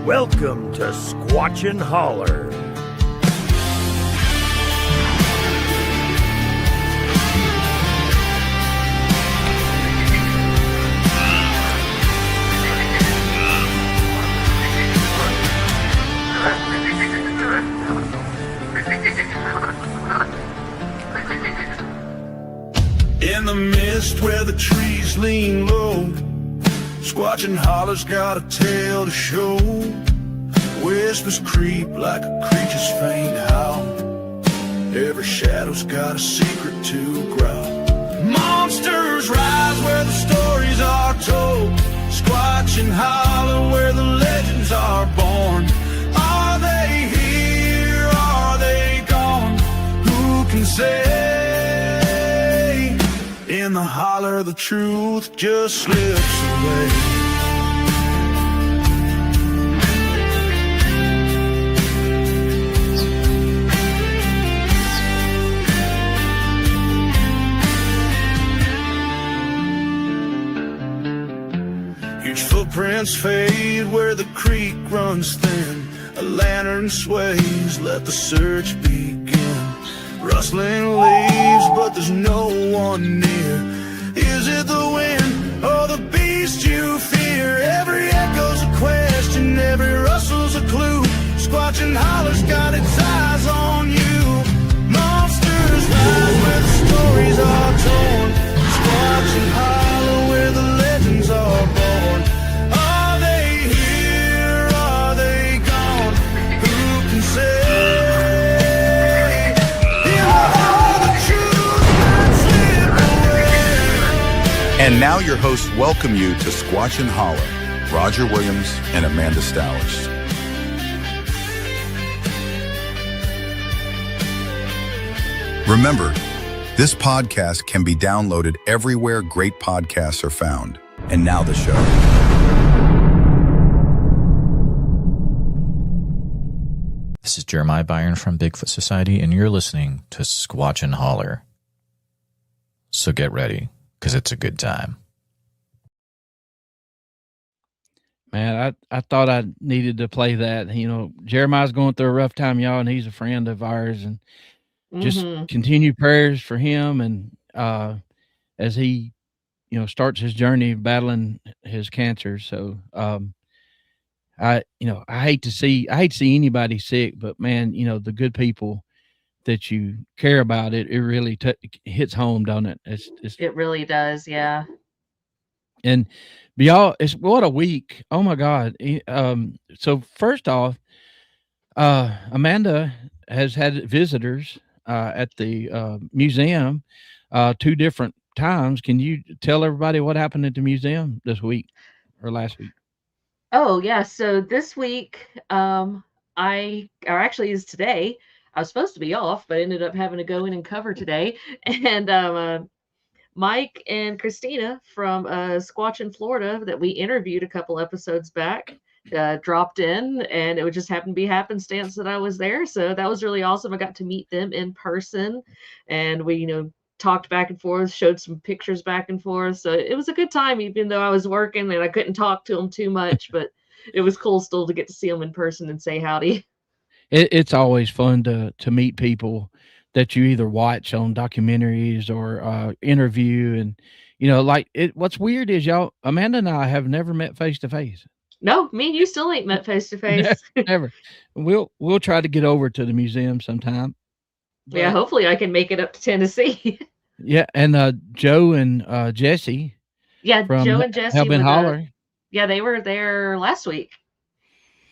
Welcome to Squatchin Holler. In the mist where the trees lean low, Squatchin Holler's got a tale to show. Whispers creep like a creature's faint howl. Every shadow's got a secret to growl. Monsters rise where the stories are told. Squatchin Holler where the legends are born. Are they here? Are they gone? Who can say? In the holler, the truth just slips away. Huge footprints fade where the creek runs thin. A lantern sways, let the search begin. Rustling leaves, but there's no one near. Is it the wind or the beast you fear? Every echo's a question, every rustle's a clue. Squatchin Holler's got its eyes on you. Monsters rise where the stories are torn. Squatchin Holler where the legends are born. Are they here? Are they gone? Who can say? And now your hosts welcome you to Squatchin Holler, Roger Williams and Amanda Stowers. Remember, this podcast can be downloaded everywhere great podcasts are found. And now the show. This is Jeremiah Byron from Bigfoot Society, and you're listening to Squatchin Holler. So get ready, because it's a good time. Man, I thought I needed to play that. You know, Jeremiah's going through a rough time, y'all, and he's a friend of ours. And just continue prayers for him. And as he, starts his journey battling his cancer. So I hate to see anybody sick, but man, the good people that you care about, it really hits home, don't it? It really does, yeah. And y'all, it's what a week. Oh my God. So first off, Amanda has had visitors at the museum 2 different times. Can you tell everybody what happened at the museum this week or last week? Oh yeah, so this week, actually is today. I was supposed to be off, but ended up having to go in and cover today. And Mike and Christina from Squatchin, Florida, that we interviewed a couple episodes back, dropped in, and it would just happen to be happenstance that I was there. So that was really awesome. I got to meet them in person, and we, talked back and forth, showed some pictures back and forth. So it was a good time, even though I was working and I couldn't talk to them too much, but it was cool still to get to see them in person and say howdy. It's always fun to meet people that you either watch on documentaries or interview. And, what's weird is y'all, Amanda and I have never met face to face. No, me and you still ain't met face to face. Never. We'll try to get over to the museum sometime. Yeah, hopefully I can make it up to Tennessee. Yeah, and Joe and Jesse. Yeah, Joe and Jesse. Squatchin Holler. Yeah, they were there last week.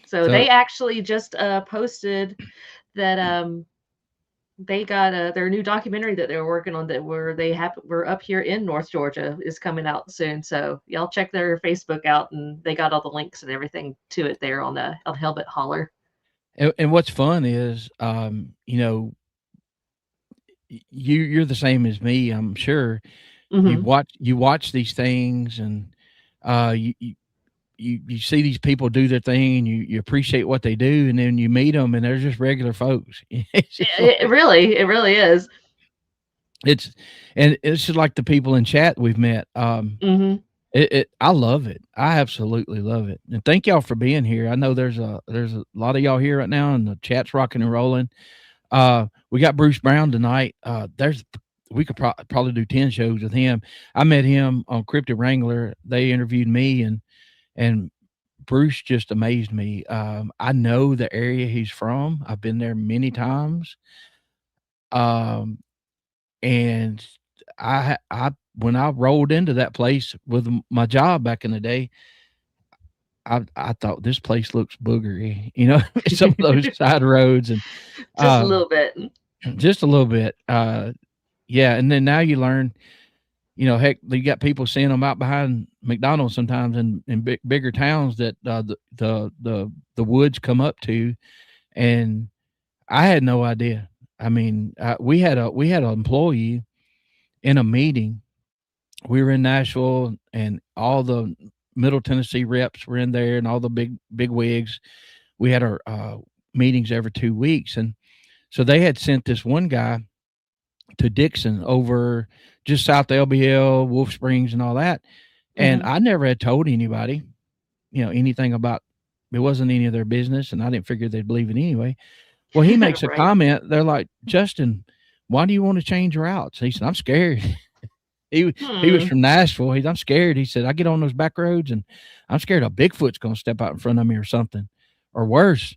So they actually just posted that they got their new documentary that they were working on we're up here in North Georgia is coming out soon. So y'all check their Facebook out, and they got all the links and everything to it there on Helmet Holler. And what's fun is, you're the same as me, I'm sure. You watch these things, and you see these people do their thing, and you appreciate what they do, and then you meet them and they're just regular folks. It really is. It's just like the people in chat we've met. I love it. I absolutely love it. And thank y'all for being here. I know there's a lot of y'all here right now, and the chat's rocking and rolling. We got Bruce Brown tonight. We could probably do 10 shows with him. I met him on Cryptid Wrangler. They interviewed me, and Bruce just amazed me. I know the area he's from. I've been there many times. And I when I rolled into that place with my job back in the day, I thought this place looks boogery, some of those side roads and Just a little bit. just a little bit. Yeah. And then now you learn, heck, you got people seeing them out behind McDonald's sometimes in bigger towns that the woods come up to, and I had no idea. I mean, we had an employee in a meeting. We were in Nashville, and all the Middle Tennessee reps were in there, and all the big wigs. We had our meetings every 2 weeks, and so they had sent this one guy to Dixon over just south of LBL, Wolf Springs, and all that. And I never had told anybody, anything about it. Wasn't any of their business, and I didn't figure they'd believe it anyway. Well, he makes a Right. comment. They're like, Justin, why do you want to change routes? He said, I'm scared. He was from Nashville. I'm scared. He said, I get on those back roads and I'm scared a Bigfoot's going to step out in front of me or something, or worse.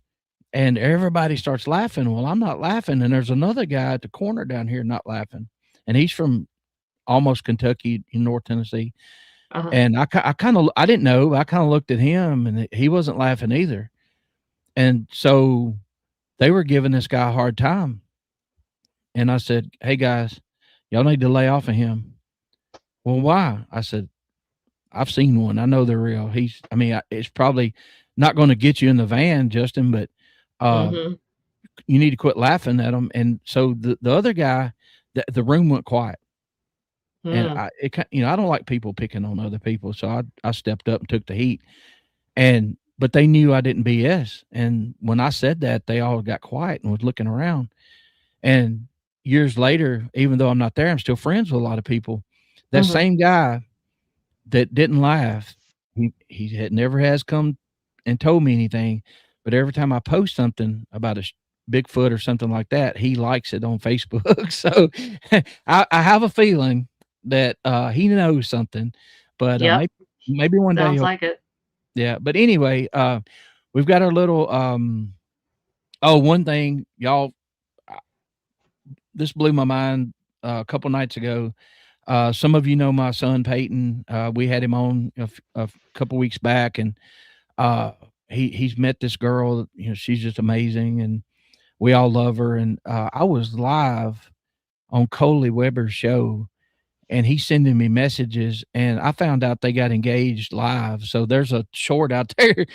And everybody starts laughing. Well, I'm not laughing. And there's another guy at the corner down here not laughing. And he's from almost Kentucky, in North Tennessee. And I didn't know. I kind of looked at him, and he wasn't laughing either. And so they were giving this guy a hard time. And I said, hey, guys, y'all need to lay off of him. Well, why? I said, I've seen one. I know they're real. It's probably not going to get you in the van, Justin, but you need to quit laughing at them. And so the other guy, the room went quiet. And I don't like people picking on other people. So I stepped up and took the heat. But they knew I didn't BS. And when I said that, they all got quiet and was looking around. And years later, even though I'm not there, I'm still friends with a lot of people. That same guy that didn't laugh, he had never has come and told me anything. But every time I post something about a Bigfoot or something like that, he likes it on Facebook. So I have a feeling that he knows something. But maybe one day. Sounds like it. Yeah, but anyway, we've got our little one thing, y'all, this blew my mind a couple nights ago. Some of you know my son Peyton. We had him on a couple weeks back, and he's met this girl. She's just amazing, and we all love her. And I was live on Coley Weber's show, and he's sending me messages, and I found out they got engaged live. So there's a short out there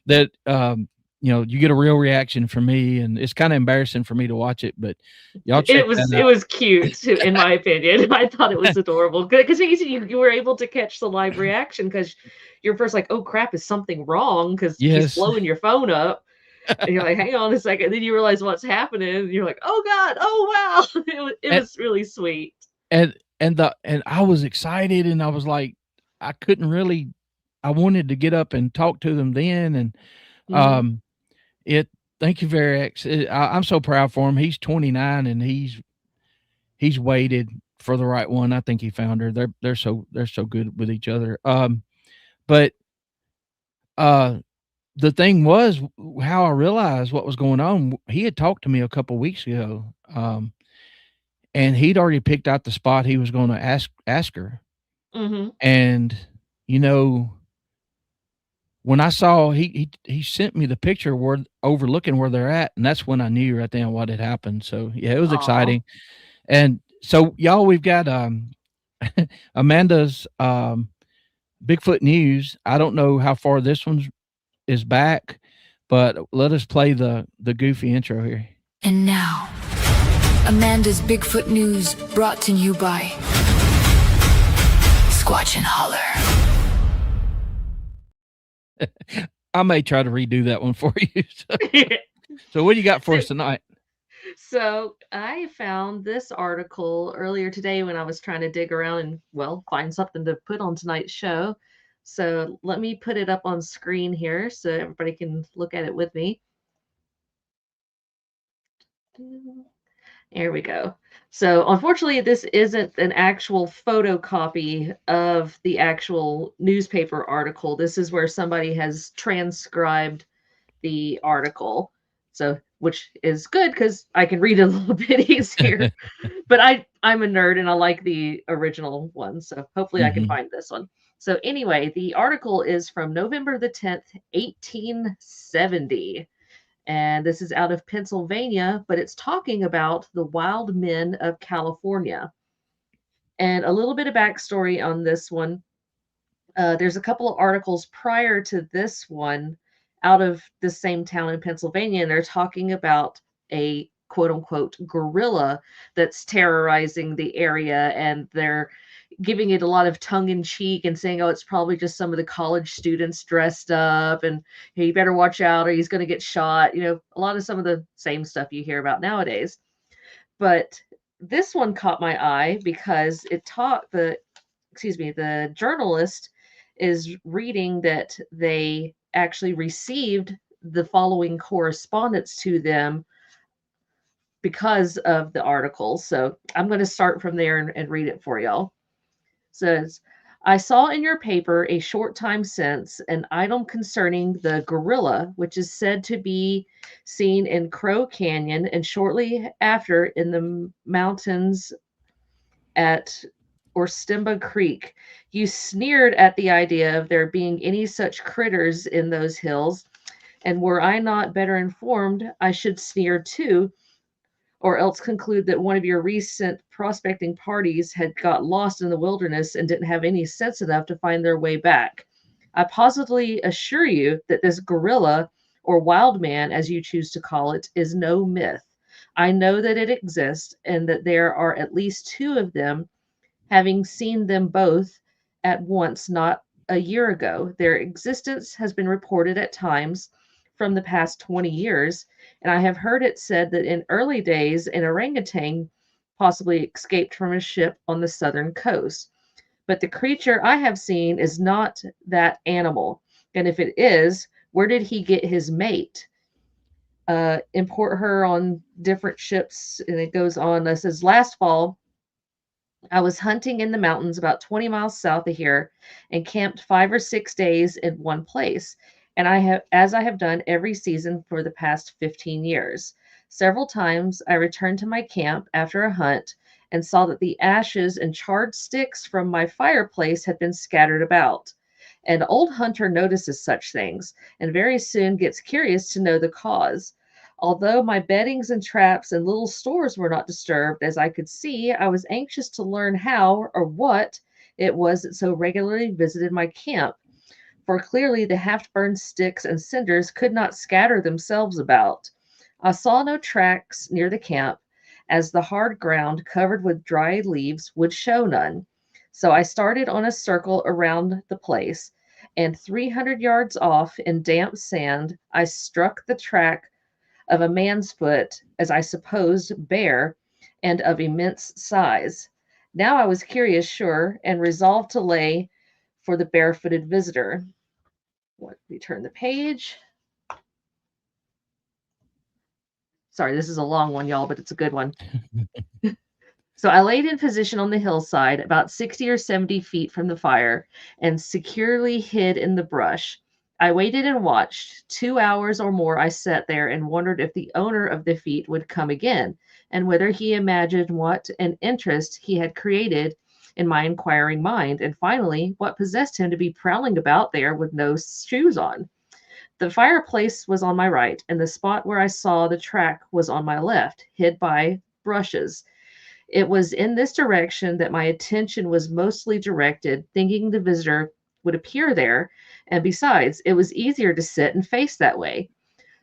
that, you get a real reaction from me, and it's kind of embarrassing for me to watch it, but y'all check it was cute, in my opinion. I thought it was adorable because you were able to catch the live reaction, because you're first like, oh crap, is something wrong? Because he's blowing your phone up. And you're like, hang on a second. Then you realize what's happening, and you're like, oh God, oh wow. It was really sweet. And I was excited, and I was like, I wanted to get up and talk to them then. And thank you, Varex. I'm so proud for him. He's 29, and he's waited for the right one. I think he found her. They're so good with each other. But the thing was, how I realized what was going on. He had talked to me a couple weeks ago. And he'd already picked out the spot he was going to ask her. And, when I saw, he sent me the picture overlooking where they're at. And that's when I knew right then what had happened. So yeah, it was exciting. And so y'all, we've got, Amanda's, Bigfoot news. I don't know how far this one is back, but let us play the goofy intro here. And now, Amanda's Bigfoot news, brought to you by Squatchin Holler. I may try to redo that one for you. So what do you got for us tonight? So I found this article earlier today when I was trying to dig around and, well, find something to put on tonight's show. So let me put it up on screen here so everybody can look at it with me. There we go. So unfortunately, this isn't an actual photocopy of the actual newspaper article. This is where somebody has transcribed the article. So, which is good because I can read it a little bit easier. But I'm a nerd and I like the original one. So hopefully I can Mhm. find this one. So anyway, the article is from November the 10th, 1870. And this is out of Pennsylvania, but it's talking about the wild men of California. And a little bit of backstory on this one. There's a couple of articles prior to this one out of the same town in Pennsylvania, and they're talking about a quote unquote gorilla that's terrorizing the area, and they're giving it a lot of tongue in cheek and saying, oh, it's probably just some of the college students dressed up, and hey, you better watch out or he's going to get shot. A lot of some of the same stuff you hear about nowadays. But this one caught my eye because the journalist is reading that they actually received the following correspondence to them because of the article. So I'm going to start from there and read it for y'all. It says, I saw in your paper a short time since an item concerning the gorilla, which is said to be seen in Crow Canyon and shortly after in the mountains at Orstimba Creek. You sneered at the idea of there being any such critters in those hills, and were I not better informed, I should sneer too, or else conclude that one of your recent prospecting parties had got lost in the wilderness and didn't have any sense enough to find their way back. I positively assure you that this gorilla, or wild man, as you choose to call it, is no myth. I know that it exists and that there are at least two of them, having seen them both at once not a year ago. Their existence has been reported at times from the past 20 years, and I have heard it said that in early days an orangutan possibly escaped from a ship on the southern coast. But the creature I have seen is not that animal. And if it is, where did he get his mate? Import her on different ships, and it goes on. It says, last fall, I was hunting in the mountains about 20 miles south of here and camped 5 or 6 days in one place. And as I have done every season for the past 15 years. Several times I returned to my camp after a hunt and saw that the ashes and charred sticks from my fireplace had been scattered about. An old hunter notices such things and very soon gets curious to know the cause. Although my beddings and traps and little stores were not disturbed, as I could see, I was anxious to learn how or what it was that so regularly visited my camp, for clearly the half-burned sticks and cinders could not scatter themselves about. I saw no tracks near the camp, as the hard ground covered with dried leaves would show none. So I started on a circle around the place, and 300 yards off in damp sand, I struck the track of a man's foot, as I supposed bare, and of immense size. Now I was curious, sure, and resolved to lay for the barefooted visitor. Let me turn the page. Sorry, this is a long one, y'all, but it's a good one. So I laid in position on the hillside, about 60 or 70 feet from the fire, and securely hid in the brush. I waited and watched. 2 hours or more I sat there and wondered if the owner of the feet would come again, and whether he imagined what an interest he had created in my inquiring mind, and finally, what possessed him to be prowling about there with no shoes on. The fireplace was on my right, and the spot where I saw the track was on my left, hid by brushes. It was in this direction that my attention was mostly directed, thinking the visitor would appear there, and besides, it was easier to sit and face that way.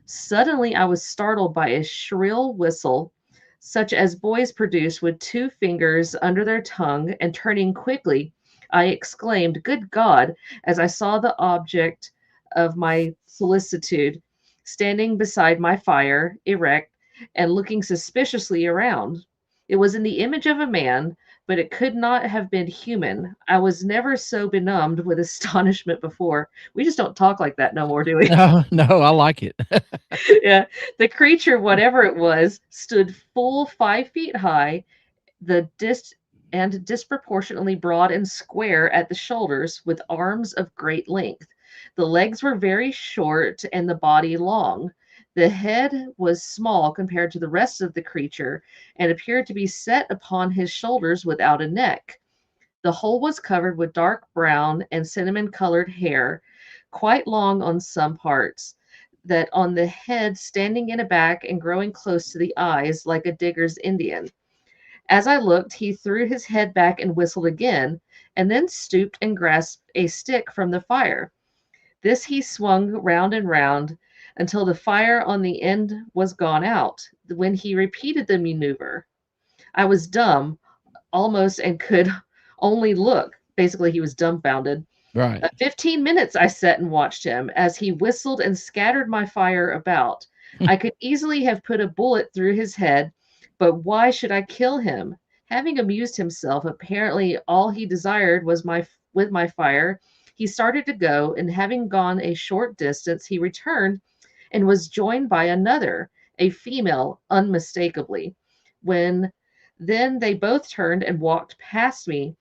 Suddenly, I was startled by a shrill whistle, such as boys produce with 2 fingers under their tongue, and turning quickly, I exclaimed, Good God, as I saw the object of my solicitude standing beside my fire, erect, and looking suspiciously around. It was in the image of a man, but it could not have been human. I was never so benumbed with astonishment before. We just don't talk like that no more, do we? No, no, I like it. Yeah. The creature, whatever it was, stood full 5 feet high, the and disproportionately broad and square at the shoulders, with arms of great length. The legs were very short and the body long. The head was small compared to the rest of the creature and appeared to be set upon his shoulders without a neck. The whole was covered with dark brown and cinnamon colored hair, quite long on some parts, that on the head standing in a back and growing close to the eyes like a digger's Indian. As I looked, he threw his head back and whistled again, and then stooped and grasped a stick from the fire. This he swung round and round until the fire on the end was gone out, when he repeated the maneuver. I was dumb almost and could only look. Basically, he was dumbfounded. Right. 15 minutes I sat and watched him as he whistled and scattered my fire about. I could easily have put a bullet through his head, but why should I kill him? Having amused himself, apparently all he desired was with my fire, he started to go, and having gone a short distance, he returned and was joined by another, a female, unmistakably. Then they both turned and walked past me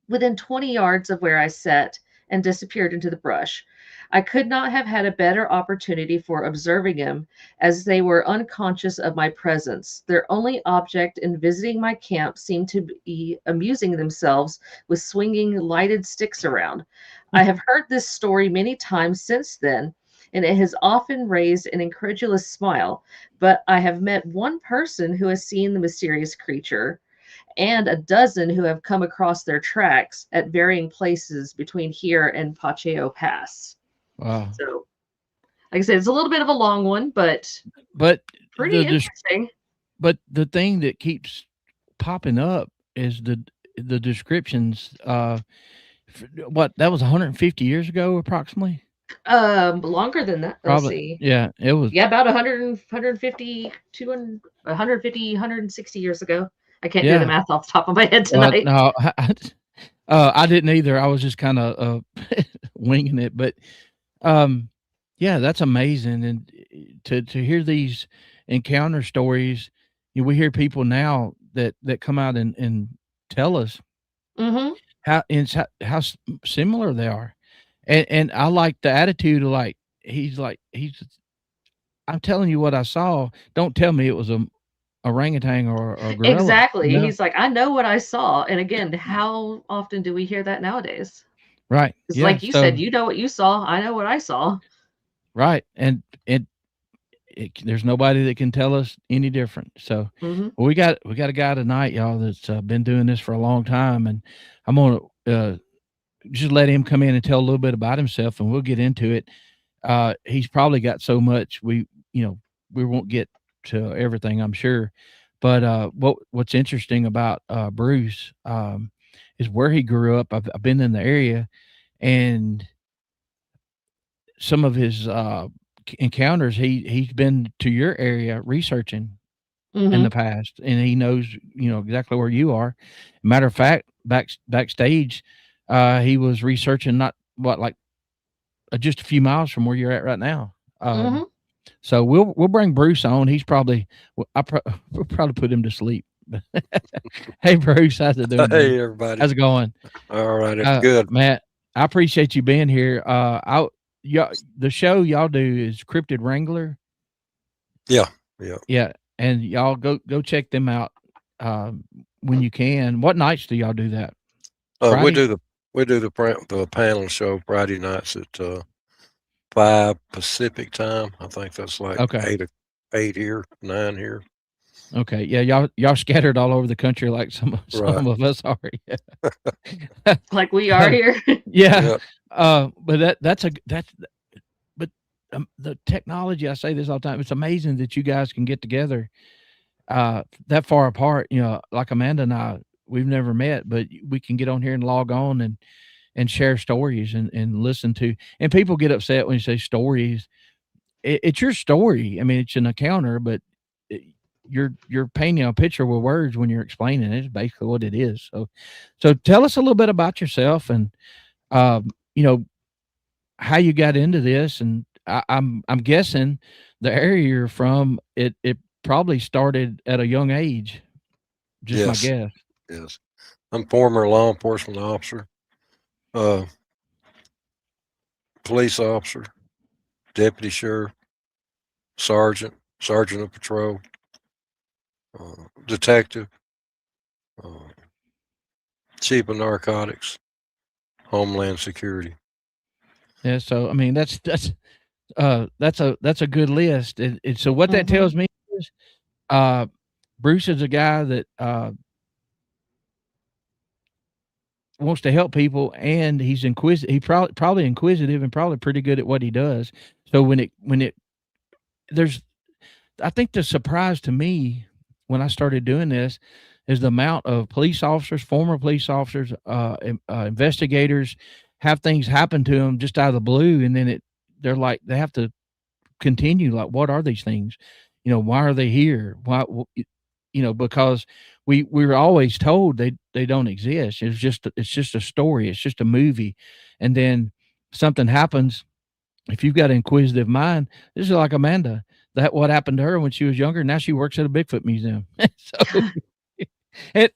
within 20 yards of where I sat and disappeared into the brush. I could not have had a better opportunity for observing him, as they were unconscious of my presence. Their only object in visiting my camp seemed to be amusing themselves with swinging lighted sticks around. I have heard this story many times since then, and it has often raised an incredulous smile, but I have met one person who has seen the mysterious creature, and a dozen who have come across their tracks at varying places between here and Pacheco Pass. Wow. So, like I said, it's a little bit of a long one, but pretty interesting. But the thing that keeps popping up is the descriptions. What, that was 150 years ago, approximately? Longer than that. Let's see. Yeah, it was. Yeah, about 150, 200, 150, 160 years ago. I can't do the math off the top of my head tonight. Well, no, I didn't either. I was just kind of winging it, but yeah, that's amazing. And to hear these encounter stories, we hear people now that come out and tell us how similar they are, and I like the attitude of he's I'm telling you what I saw. Don't tell me it was a orangutan or a gorilla. Exactly. No. He's like, I know what I saw. And again, how often do we hear that nowadays? Right. It's like you said, you know what you saw. I know what I saw. Right. And there's nobody that can tell us any different. So we got a guy tonight, y'all, that's been doing this for a long time. And I'm going to just let him come in and tell a little bit about himself, and we'll get into it. He's probably got so much we won't get to everything, I'm sure, but what's interesting about Bruce is where he grew up. I've been in the area, and some of his encounters, he's been to your area researching in the past, and he knows exactly where you are. Matter of fact, backstage, he was researching just a few miles from where you're at right now. So we'll bring Bruce on. He's probably we'll probably put him to sleep. Hey Bruce, how's it doing? Hey everybody, how's it going? All right, it's good, Matt. I appreciate you being here. The show y'all do is Cryptid Wrangler. Yeah, and y'all go check them out when you can. What nights do y'all do that? We do the panel show Friday nights at 5 Pacific time. I think that's like 8 here, 9 here. Okay, yeah, y'all scattered all over the country like some of us are. Yeah. Like we are here. Yeah. But the technology, I say this all the time, it's amazing that you guys can get together that far apart. Like Amanda and I, we've never met, but we can get on here and log on and share stories and listen to. And people get upset when you say stories. It's your story. I mean, it's an encounter, but you're painting a picture with words when you're explaining it. It's basically what it is. So tell us a little bit about yourself and you know, how you got into this. And I'm guessing the area you're from, it probably started at a young age. Just my Yes, guess. yes. I'm former law enforcement officer, uh, police officer, deputy sheriff, sergeant of patrol, detective, uh, chief of narcotics, homeland security. Yeah. So I mean, that's a good list. And so what that tells me is, uh, Bruce is a guy that wants to help people, and he's inquisitive. He probably inquisitive and probably pretty good at what he does. So when it there's I think the surprise to me when I started doing this is the amount of police officers, former police officers, investigators have things happen to them just out of the blue, and then they're like they have to continue. Like, what are these things? Why are they here? Why? Because we were always told they don't exist. It's just a story. It's just a movie, and then something happens. If you've got an inquisitive mind, this is like Amanda. That what happened to her when she was younger. Now she works at a Bigfoot museum. So, and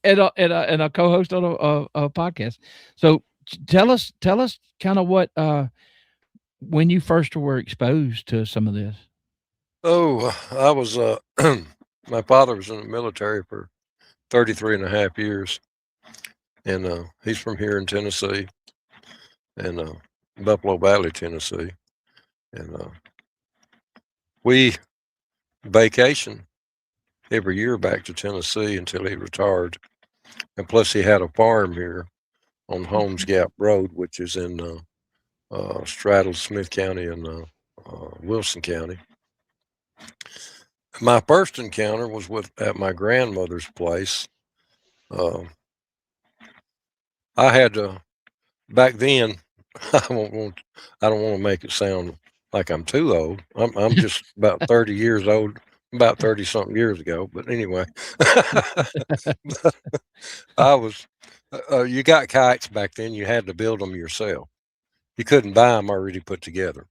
a co-host on a podcast. So tell us kind of what when you first were exposed to some of this. Oh, I was my father was in the military for 33 and a half years, and he's from here in Tennessee, and Buffalo Valley, Tennessee, and we vacation every year back to Tennessee until he retired, and plus he had a farm here on Holmes Gap Road, which is in straddles Smith County and Wilson County. My first encounter was at my grandmother's place. I had back then. I don't want to make it sound like I'm too old. I'm just about 30 years old, about 30 something years ago. But anyway, I was. You got kites back then. You had to build them yourself. You couldn't buy them already put together.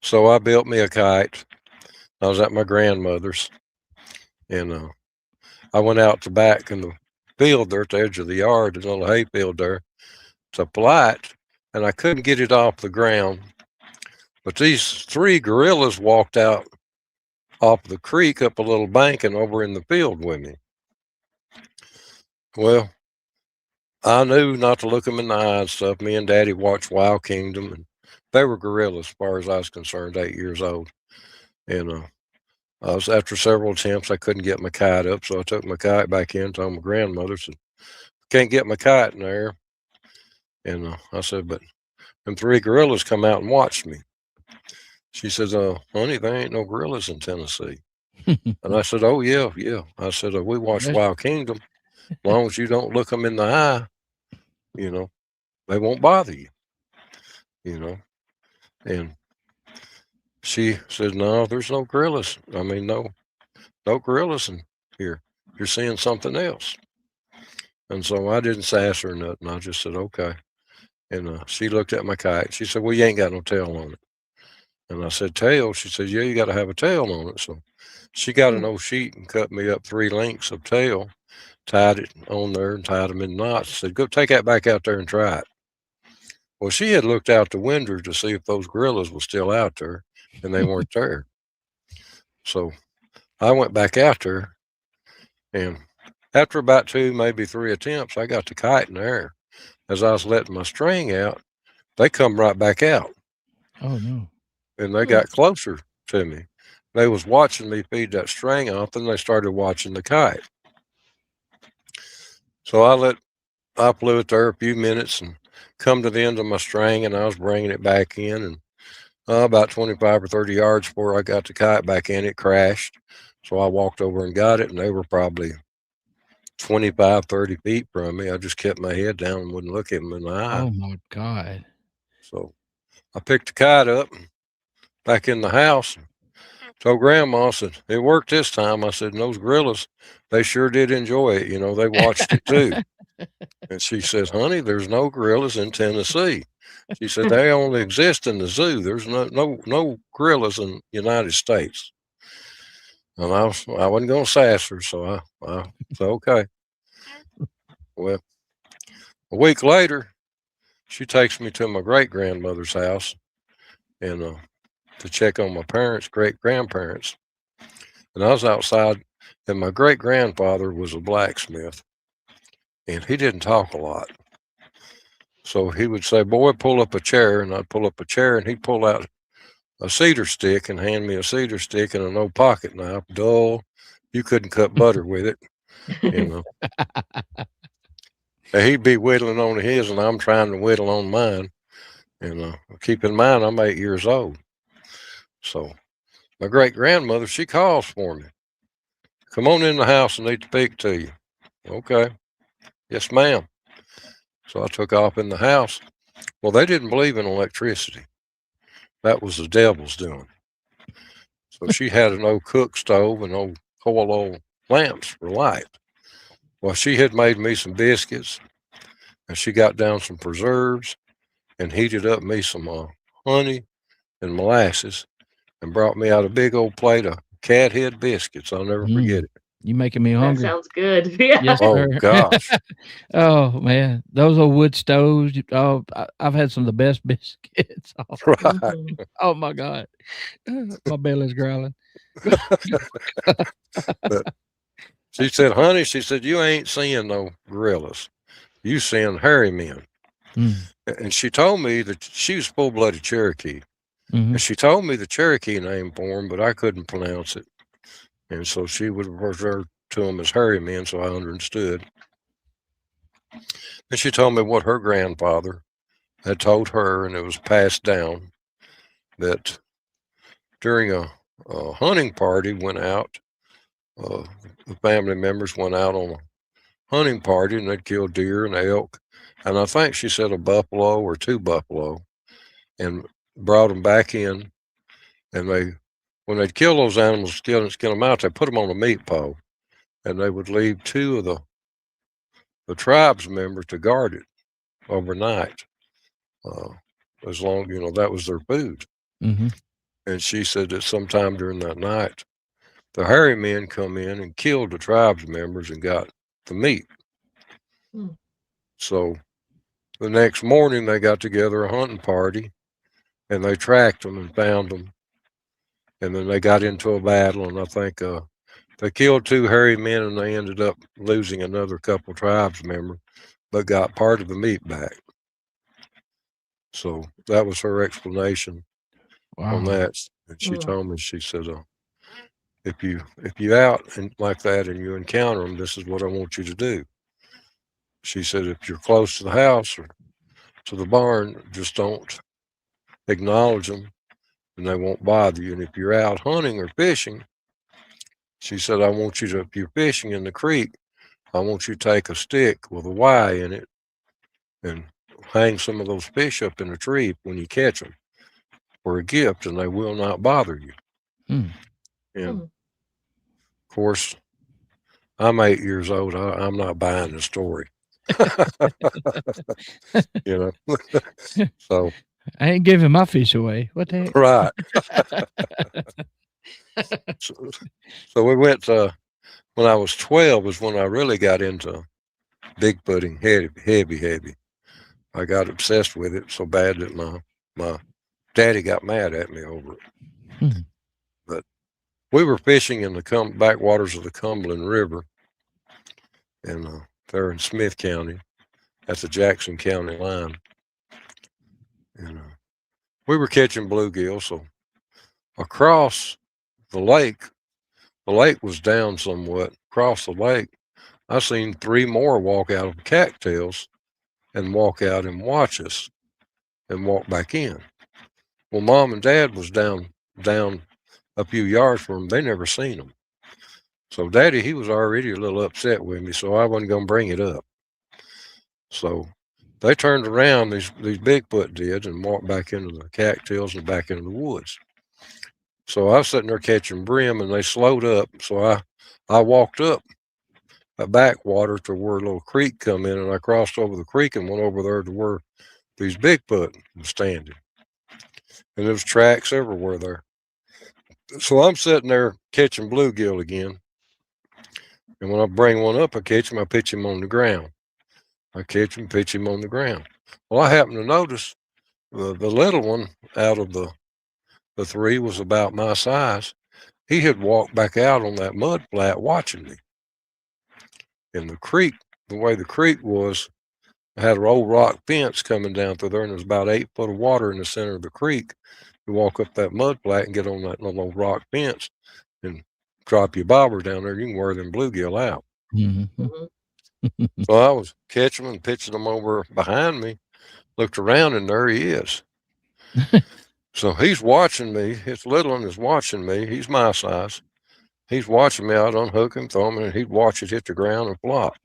So I built me a kite. I was at my grandmother's, and I went out the back in the field there at the edge of the yard, there's a little hay field there, to fly it, and I couldn't get it off the ground. But these 3 gorillas walked out off the creek up a little bank and over in the field with me. Well, I knew not to look them in the eye and stuff. Me and Daddy watched Wild Kingdom, and they were gorillas as far as I was concerned, 8 years old. And I was, after several attempts, I couldn't get my kite up, so I took my kite back in, told my grandmother, said, can't get my kite in there. And I said, but them 3 gorillas come out and watched me. She says, honey, there ain't no gorillas in Tennessee. And I said, oh, yeah. I said, we watch Wild Kingdom. As long as you don't look them in the eye, they won't bother you, And she said, no, there's no gorillas. I mean, no gorillas in here. You're seeing something else. And so I didn't sass her or nothing. I just said, okay. And she looked at my kite. She said, well, you ain't got no tail on it. And I said, tail? She said, yeah, you got to have a tail on it. So she got an old sheet and cut me up 3 lengths of tail, tied it on there and tied them in knots. Said, go take that back out there and try it. Well, she had looked out the window to see if those gorillas were still out there, and they weren't there. So I went back out there, and after about 2, maybe 3 attempts, I got the kite in the air. As I was letting my string out, they come right back out. Oh, no. And they got closer to me. They was watching me feed that string off, and they started watching the kite. So I flew it there a few minutes and come to the end of my string, and I was bringing it back in, and about 25 or 30 yards before I got the kite back in, it crashed. So I walked over and got it, and they were probably 25, 30 feet from me. I just kept my head down and wouldn't look at them in the eye. Oh, my God. So I picked the kite up and back in the house. So Grandma said, it worked this time. I said, and those gorillas, they sure did enjoy it. You know, they watched it too. And she says, honey, there's no gorillas in Tennessee. She said, they only exist in the zoo. There's no gorillas in the United States. And I wasn't going to sass her, so I said, okay. Well, a week later, she takes me to my great-grandmother's house and to check on my parents, great-grandparents. And I was outside, and my great-grandfather was a blacksmith, and he didn't talk a lot. So he would say, boy, pull up a chair, and I'd pull up a chair, and he'd pull out a cedar stick and hand me a cedar stick and an old pocket knife, dull. You couldn't cut butter with it, you know. And he'd be whittling on his, and I'm trying to whittle on mine. And keep in mind, I'm 8 years old. So my great-grandmother, she calls for me. Come on in the house, I need to speak to you. Okay. Yes, ma'am. So I took off in the house. Well, they didn't believe in electricity. That was the devil's doing. So she had an old cook stove and old lamps for light. Well, she had made me some biscuits, and she got down some preserves and heated up me some honey and molasses and brought me out a big old plate of cat head biscuits. I'll never forget it. You making me That hungry. sounds good. Yeah. Yes, Oh, sir. gosh. Oh man, those old wood stoves. Oh, I've had some of the best biscuits. Oh, Right. Mhm. oh my God, my belly's growling. But she said, honey, she said, you ain't seeing no gorillas. You seeing hairy men. Mm. And she told me that she was full-blooded Cherokee. Mhm. And she told me the Cherokee name for him, but I couldn't pronounce it. And so she would refer to them as hairy men, so I understood. And she told me what her grandfather had told her, and it was passed down, that during a hunting party went out, the family members went out on a hunting party, and they'd kill deer and elk, and I think she said a buffalo or 2 buffalo, and brought them back in, and when they'd kill those animals, skin them out, they put them on a meat pole, and they would leave 2 of the tribes members to guard it overnight, as long, that was their food. Mhm. And she said that sometime during that night, the hairy men come in and killed the tribes members and got the meat. Hmm. So the next morning they got together a hunting party, and they tracked them and found them. And then they got into a battle, and I think they killed 2 hairy men, and they ended up losing another couple tribes members, but got part of the meat back. So that was her explanation on Wow. that. And she Mm. told me, she said, if you out and like that and you encounter them, this is what I want you to do. She said, if you're close to the house or to the barn, just don't acknowledge them, and they won't bother you. And if you're out hunting or fishing, she said, I want you to, if you're fishing in the creek, I want you to take a stick with a Y in it and hang some of those fish up in a tree when you catch them for a gift, and they will not bother you. Hmm. And Hmm. of course, I'm 8 years old. I'm not buying the story. you know. So I ain't giving my fish away. What the heck? right. So we went when I was 12 was when I really got into Bigfooting heavy. I got obsessed with it so bad that my daddy got mad at me over it. Hmm. But we were fishing in the backwaters of the Cumberland River, and they're in Smith County at the Jackson County line. And we were catching bluegill. So across the lake was down somewhat. Across the lake, I seen 3 more walk out of cattails and walk out and watch us and walk back in. Well, Mom and Dad was down a few yards from them. They never seen them. So Daddy, he was already a little upset with me, so I wasn't going to bring it up. So they turned around, these Bigfoot did, and walked back into the cattails and back into the woods. So I was sitting there catching brim, and they slowed up. So I walked up a backwater to where a little creek come in, and I crossed over the creek and went over there to where these Bigfoot was standing. And there was tracks everywhere there. So I'm sitting there catching bluegill again. And when I bring one up, I catch him, I pitch him on the ground. I catch him, pitch him on the ground. Well, I happened to notice the little one out of the three was about my size. He had walked back out on that mud flat watching me. And the creek, the way the creek was, I had an old rock fence coming down through there, and there's about 8 foot of water in the center of the creek. You walk up that mud flat and get on that little old rock fence and drop your bobber down there. You can wear them bluegill out. So I was catching them and pitching them over behind me. Looked around, and there he is. So he's watching me. His little one is watching me. He's my size. He's watching me. I'd unhook him, throw him, and he'd watch it hit the ground and flop.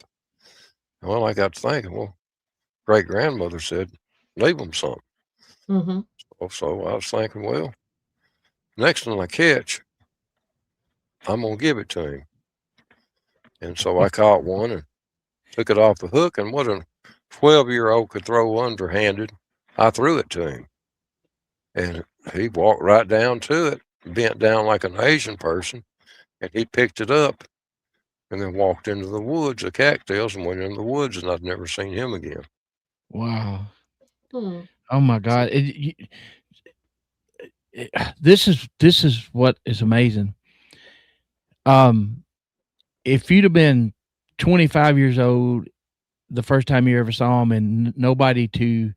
Well, I got to thinking, well, great grandmother said, leave him something. So I was thinking, well, next one I catch, I'm going to give it to him. And so I caught one and took it off the hook, and what a 12-year-old could throw underhanded, I threw it to him. And he walked right down to it, bent down like an Asian person, and he picked it up and then walked into the woods, the cattails, and went into the woods, and I'd never seen him again. Wow. Oh my God. This is what is amazing. If you'd have been 25 years old the first time you ever saw them, and nobody to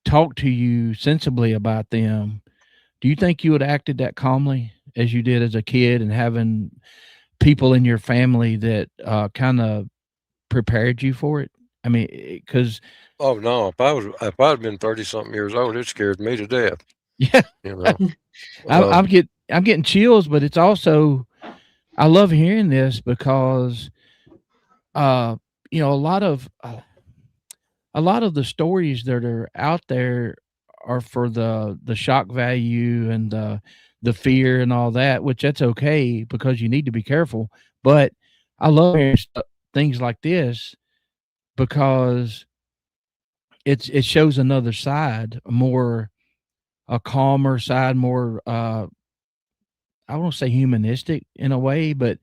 talk to you sensibly about them, do you think you would have acted that calmly as you did as a kid, and having people in your family that kind of prepared you for it? I mean, because oh no, if I'd been 30-something years old, it scared me to death. Yeah, you know. I'm getting chills, but it's also, I love hearing this because, you know, a lot of the stories that are out there are for the shock value and the fear and all that, which that's okay because you need to be careful. But I love hearing things like this because it shows another side, a calmer side, more I won't say humanistic in a way, but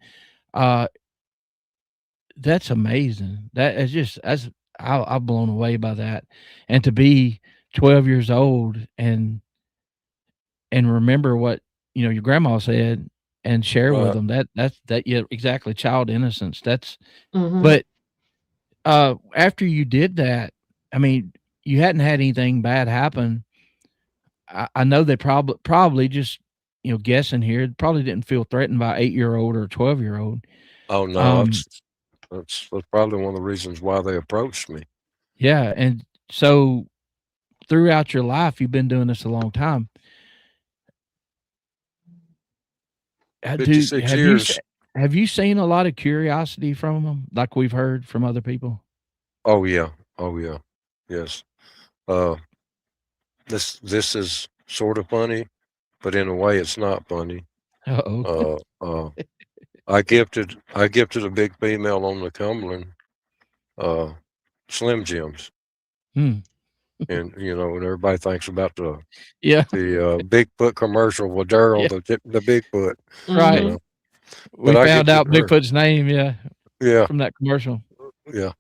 that's amazing. That is just, I'm blown away by that. And to be 12 years old and remember what, you know, your grandma said and share with them, that's yeah, exactly, child innocence. That's but after you did that, I mean, you hadn't had anything bad happen. I know they probably just, you know, guessing here, probably didn't feel threatened by 8-year-old or 12-year-old. Oh no, that's probably one of the reasons why they approached me. Yeah, and so throughout your life, you've been doing this a long time. 56 years. Have you seen a lot of curiosity from them, like we've heard from other people? Oh yeah, yes. This is sort of funny, but in a way, it's not funny. I gifted a big female on the Cumberland Slim Jims. And you know, and everybody thinks about the Bigfoot commercial with Daryl, the Bigfoot, right? You know. We found out Bigfoot's name, from that commercial. Yeah,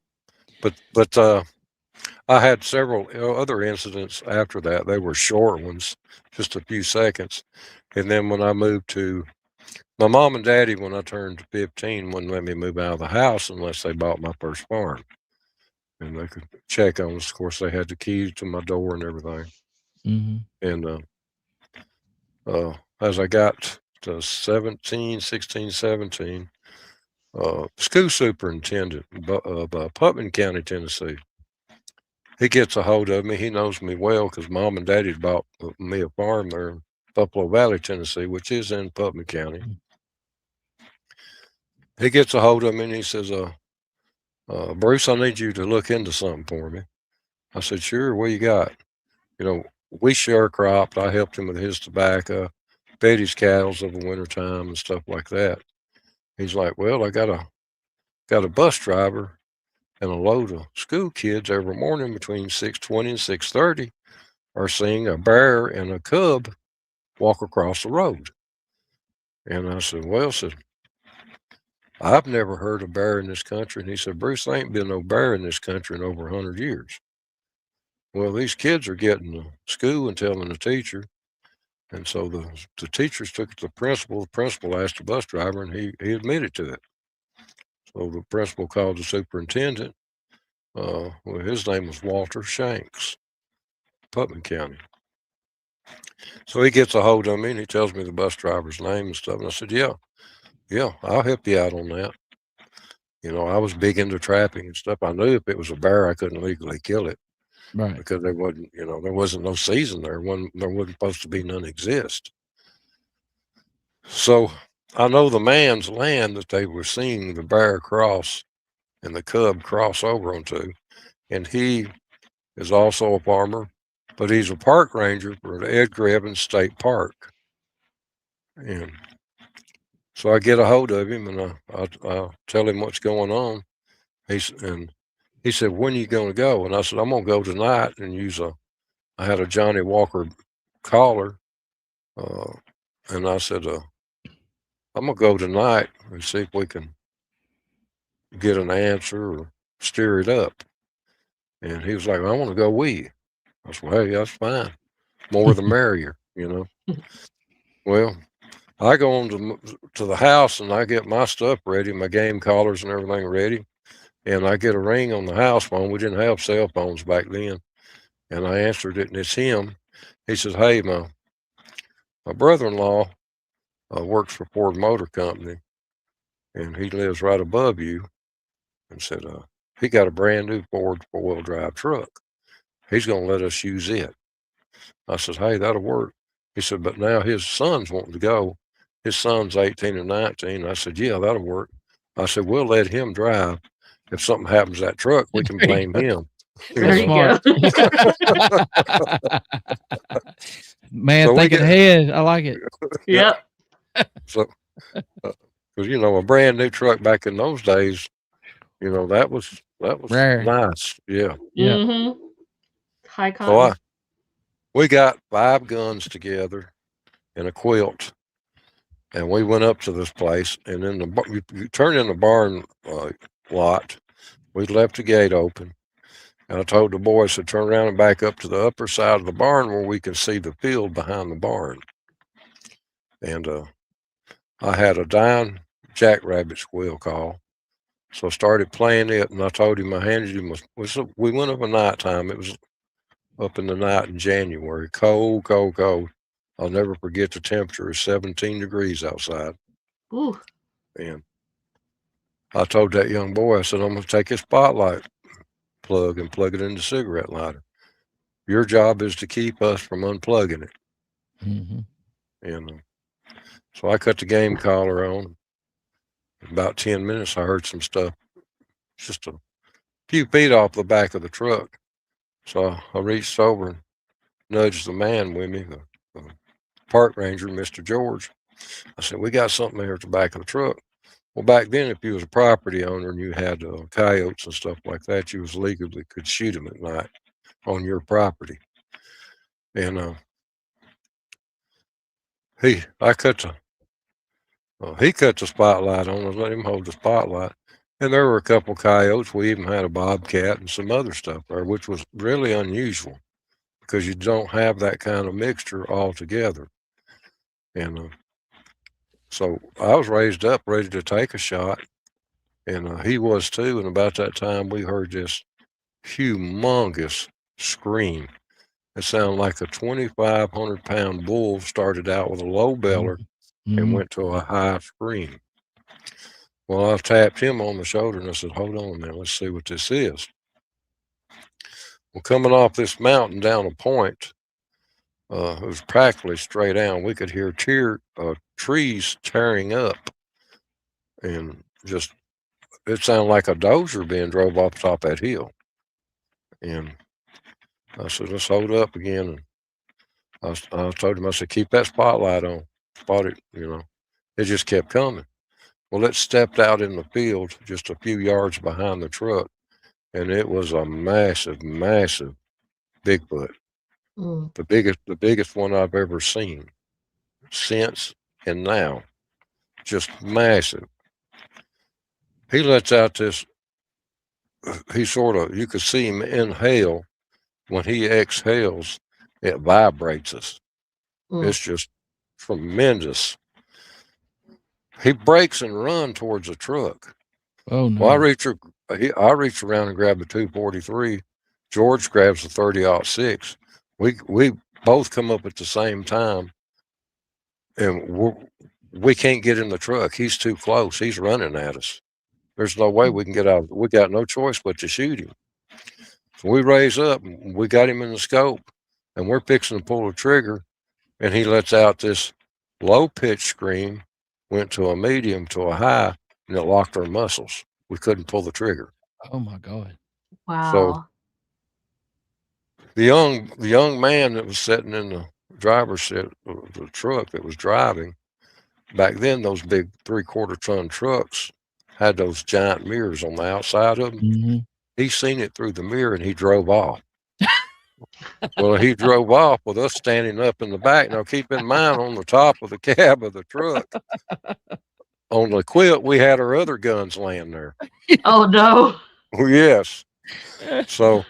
but I had several other incidents after that. They were short ones, just a few seconds. And then when I moved to my mom and daddy, when I turned 15, wouldn't let me move out of the house unless they bought my first farm. And they could check on us. Of course, they had the keys to my door and everything. And as I got to 16, 17, school superintendent of Putnam County, Tennessee, he gets a hold of me. He knows me well because mom and daddy bought me a farm there in Buffalo Valley, Tennessee, which is in Putnam County. He gets a hold of me and he says, Bruce, I need you to look into something for me. I said, sure, what you got? You know, we share cropped. I helped him with his tobacco. fed his cows over wintertime and stuff like that. He's like, well, I got a bus driver and a load of school kids every morning between 6:20 and 6:30 are seeing a bear and a cub walk across the road. And I said, well, I've never heard of bear in this country. And he said, Bruce, there ain't been no bear in this country in over 100 years. Well, these kids are getting to school and telling the teacher. And so the teachers took it to the principal. The principal asked the bus driver, and he admitted to it. So the principal called the superintendent. Well, his name was Walter Shanks, Putnam County. So he gets a hold of me, and he tells me the bus driver's name and stuff. And I said, yeah, I'll help you out on that. I was big into trapping and stuff. I knew if it was a bear, I couldn't legally kill it. Right. Because there wasn't no season there. There wasn't supposed to be none exist. So I know the man's land that they were seeing the bear cross and the cub cross over onto. And he is also a farmer, but he's a park ranger for the Edgar Evans State Park. And so I get a hold of him, and I tell him what's going on. He said, when are you going to go? And I said, I'm going to go tonight and I had a Johnny Walker collar. And I said, I'm going to go tonight and see if we can get an answer or steer it up. And he was like, I want to go with you. I said, well, hey, that's fine. More the merrier, Well, I go on to the house and I get my stuff ready, my game collars and everything ready. And I get a ring on the house phone. We didn't have cell phones back then. And I answered it, and it's him. He says, hey, my brother-in-law works for Ford Motor Company, and he lives right above you. And said, he got a brand new Ford 4-wheel drive truck. He's going to let us use it. I said, hey, that'll work. He said, but now his son's wanting to go. His son's 18 or 19. I said, yeah, that'll work. I said, we'll let him drive. If something happens to that truck, we can blame him. There you Smart. go. Man, So we thinking get- ahead. I like it. Yep. So, because a brand new truck back in those days, that was Rare. nice. Yeah. Yeah. Mm-hmm. High So cotton. we got 5 guns together and a quilt, and we went up to this place. And then you turn in the barn lot. We left the gate open, and I told the boys to turn around and back up to the upper side of the barn where we can see the field behind the barn. And I had a dying jackrabbit squeal call. So I started playing it, and I told him I handed him we went up at nighttime. It was up in the night in January, cold, cold, cold. I'll never forget the temperature is 17 degrees outside. Ooh. And I told that young boy, I said, I'm going to take his spotlight plug and plug it in the cigarette lighter. Your job is to keep us from unplugging it. Mm-hmm. And so I cut the game collar on. In about 10 minutes, I heard some stuff just a few feet off the back of the truck. So I reached over and nudged the man with me, the park ranger, Mr. George. I said, we got something here at the back of the truck. Well, back then, if you was a property owner and you had coyotes and stuff like that, you was legally could shoot them at night on your property. And he cut the spotlight on and let him hold the spotlight. And there were a couple coyotes. We even had a bobcat and some other stuff there, which was really unusual because you don't have that kind of mixture all together. And so I was raised up, ready to take a shot, and he was too. And about that time, we heard this humongous scream. It sounded like a 2,500-pound bull started out with a low beller and went to a high scream. Well, I tapped him on the shoulder and I said, hold on a minute, let's see what this is. Well, coming off this mountain down a point, it was practically straight down. We could hear trees tearing up, and just it sounded like a dozer being drove off the top of that hill. And I said, let's hold up again. And I told him, I said, keep that spotlight on. spotted, it just kept coming. Well, it stepped out in the field just a few yards behind the truck, and it was a massive, massive Bigfoot. Mm. The biggest one I've ever seen since and now. Just massive. He lets out this, you could see him inhale. When he exhales, it vibrates us. Mm. It's just tremendous. He breaks and runs towards the truck. Oh no! Well, I reach around and grab the 243. George grabs the 30-06. We both come up at the same time, and we can't get in the truck. He's too close. He's running at us. There's no way we can get out. We got no choice but to shoot him. So we raise up, and we got him in the scope, and we're fixing to pull the trigger, and he lets out this low-pitched scream, went to a medium to a high, and it locked our muscles. We couldn't pull the trigger. Oh my God! Wow. So the young man that was sitting in the driver's seat of the truck that was driving, back then those big 3/4 ton trucks had those giant mirrors on the outside of them. Mm-hmm. He seen it through the mirror and he drove off. Well, he drove off with us standing up in the back. Now, keep in mind, on the top of the cab of the truck, on the quilt, we had our other guns laying there. Oh no! Yes. So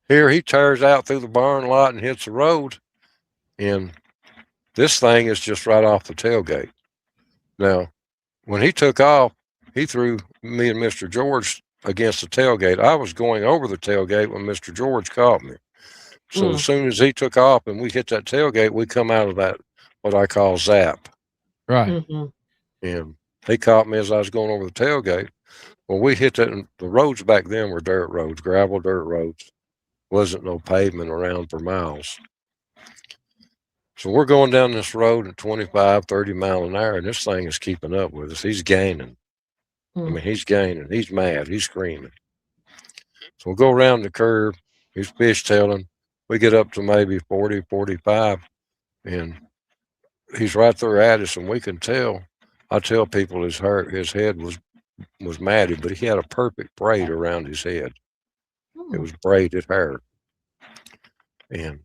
here he tears out through the barn lot and hits the road, and this thing is just right off the tailgate. Now, when he took off, he threw me and Mr. George against the tailgate. I was going over the tailgate when Mr. George caught me. So as soon as he took off and we hit that tailgate, we come out of that, what I call zap. Right. Mm-hmm. And he caught me as I was going over the tailgate. Well, we hit that, and the roads back then were dirt roads, gravel dirt roads. Wasn't no pavement around for miles. So we're going down this road at 25, 30 mile an hour, and this thing is keeping up with us. He's gaining. I mean, he's gaining. He's mad. He's screaming. So we'll go around the curve. He's fishtailing. We get up to maybe 40, 45, and he's right there at us, and we can tell. I tell people his head was matted, but he had a perfect braid around his head. It was braided hair. And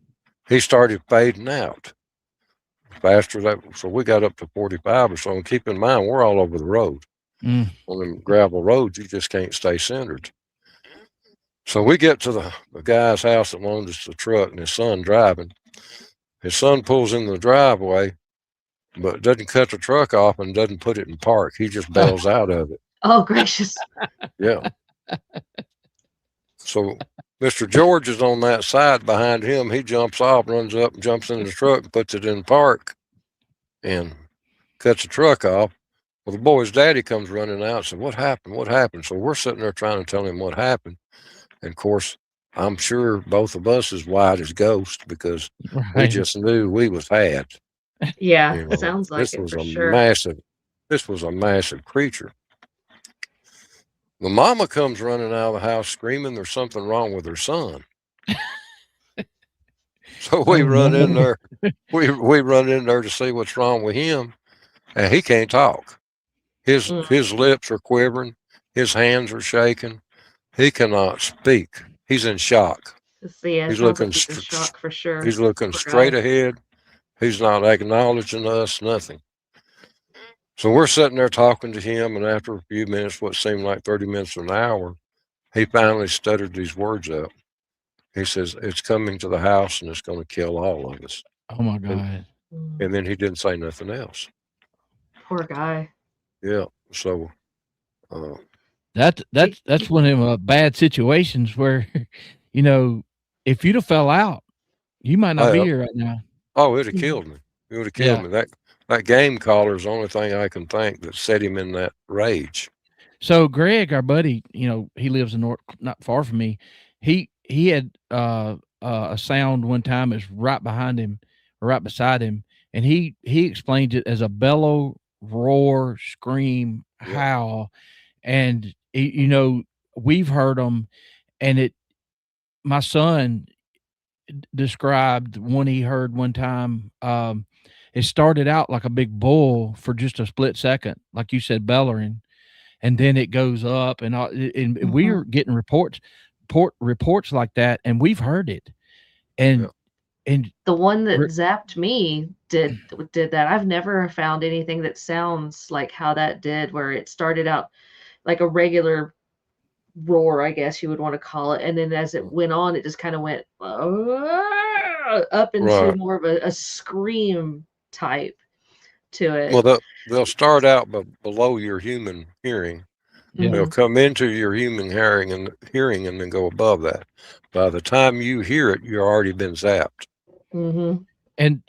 he started fading out faster. So we got up to 45 or so. And keep in mind, we're all over the road. On them gravel roads, you just can't stay centered. So we get to the guy's house that loaned us the truck, and his son driving. His son pulls in the driveway, but doesn't cut the truck off and doesn't put it in park. He just bails out of it. Oh, gracious. Yeah. So Mr. George is on that side behind him. He jumps off, runs up and jumps in the truck and puts it in park and cuts the truck off. Well, the boy's daddy comes running out and said, "What happened? What happened?" So we're sitting there trying to tell him what happened. And of course, I'm sure both of us is white as ghosts because we just knew we was had. Yeah, sounds like it for sure. This was a massive creature. The mama comes running out of the house screaming there's something wrong with her son. So we run in there. We run in there to see what's wrong with him, and he can't talk. His lips are quivering. His hands are shaking. He cannot speak. He's in shock. He's looking in shock for sure. He's looking straight ahead. He's not acknowledging us, nothing. So we're sitting there talking to him, and after a few minutes, what seemed like 30 minutes or an hour, he finally stuttered these words out. He says, "It's coming to the house, and it's going to kill all of us." Oh, my God. And then he didn't say nothing else. Poor guy. Yeah. So that's one of them bad situations where, if you'd have fell out, you might not be here right now. Oh, it'd have killed me. It would have killed me. That game caller is the only thing I can think that set him in that rage. So Greg, our buddy, he lives in not far from me. He had a sound one time is right behind him or right beside him, and he explained it as a bellow, roar, scream, howl, and we've heard them, and my son described one he heard one time. it started out like a big bull for just a split second, like you said, bellowing, and then it goes up, and we're getting reports like that, and we've heard it, and the one that zapped me did that. I've never found anything that sounds like how that did, where it started out like a regular roar, I guess you would want to call it, and then as it went on, it just kind of went up into more of a scream type to it. Well, they'll start out below your human hearing. Yeah. They'll come into your human hearing and then go above that. By the time you hear it, you've already been zapped. And